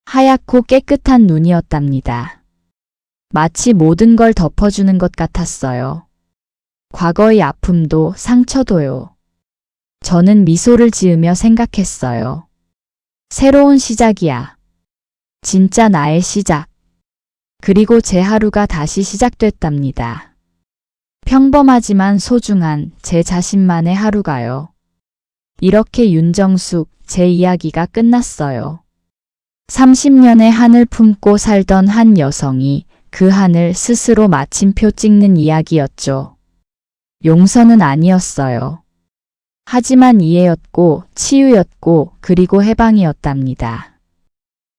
하얗고 깨끗한 눈이었답니다. 마치 모든 걸 덮어주는 것 같았어요. 과거의 아픔도 상처도요. 저는 미소를 지으며 생각했어요. 새로운 시작이야. 진짜 나의 시작. 그리고 제 하루가 다시 시작됐답니다. 평범하지만 소중한 제 자신만의 하루가요. 이렇게 윤정숙, 제 이야기가 끝났어요. 30년의 한을 품고 살던 한 여성이 그 한을 스스로 마침표 찍는 이야기였죠. 용서는 아니었어요. 하지만 이해였고 치유였고 그리고 해방이었답니다.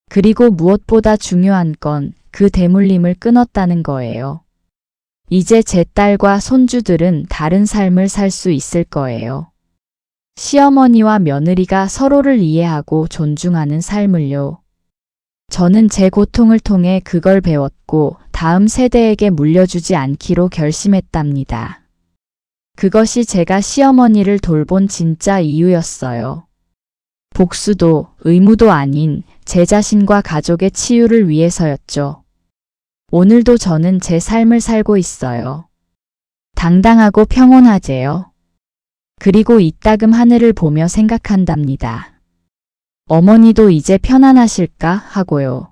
그리고 무엇보다 중요한 건 그 대물림을 끊었다는 거예요. 이제 제 딸과 손주들은 다른 삶을 살 수 있을 거예요. 시어머니와 며느리가 서로를 이해하고 존중하는 삶을요. 저는 제 고통을 통해 그걸 배웠고 다음 세대에게 물려주지 않기로 결심했답니다. 그것이 제가 시어머니를 돌본 진짜 이유였어요. 복수도 의무도 아닌 제 자신과 가족의 치유를 위해서였죠. 오늘도 저는 제 삶을 살고 있어요. 당당하고 평온하제요. 그리고 이따금 하늘을 보며 생각한답니다. 어머니도 이제 편안하실까 하고요.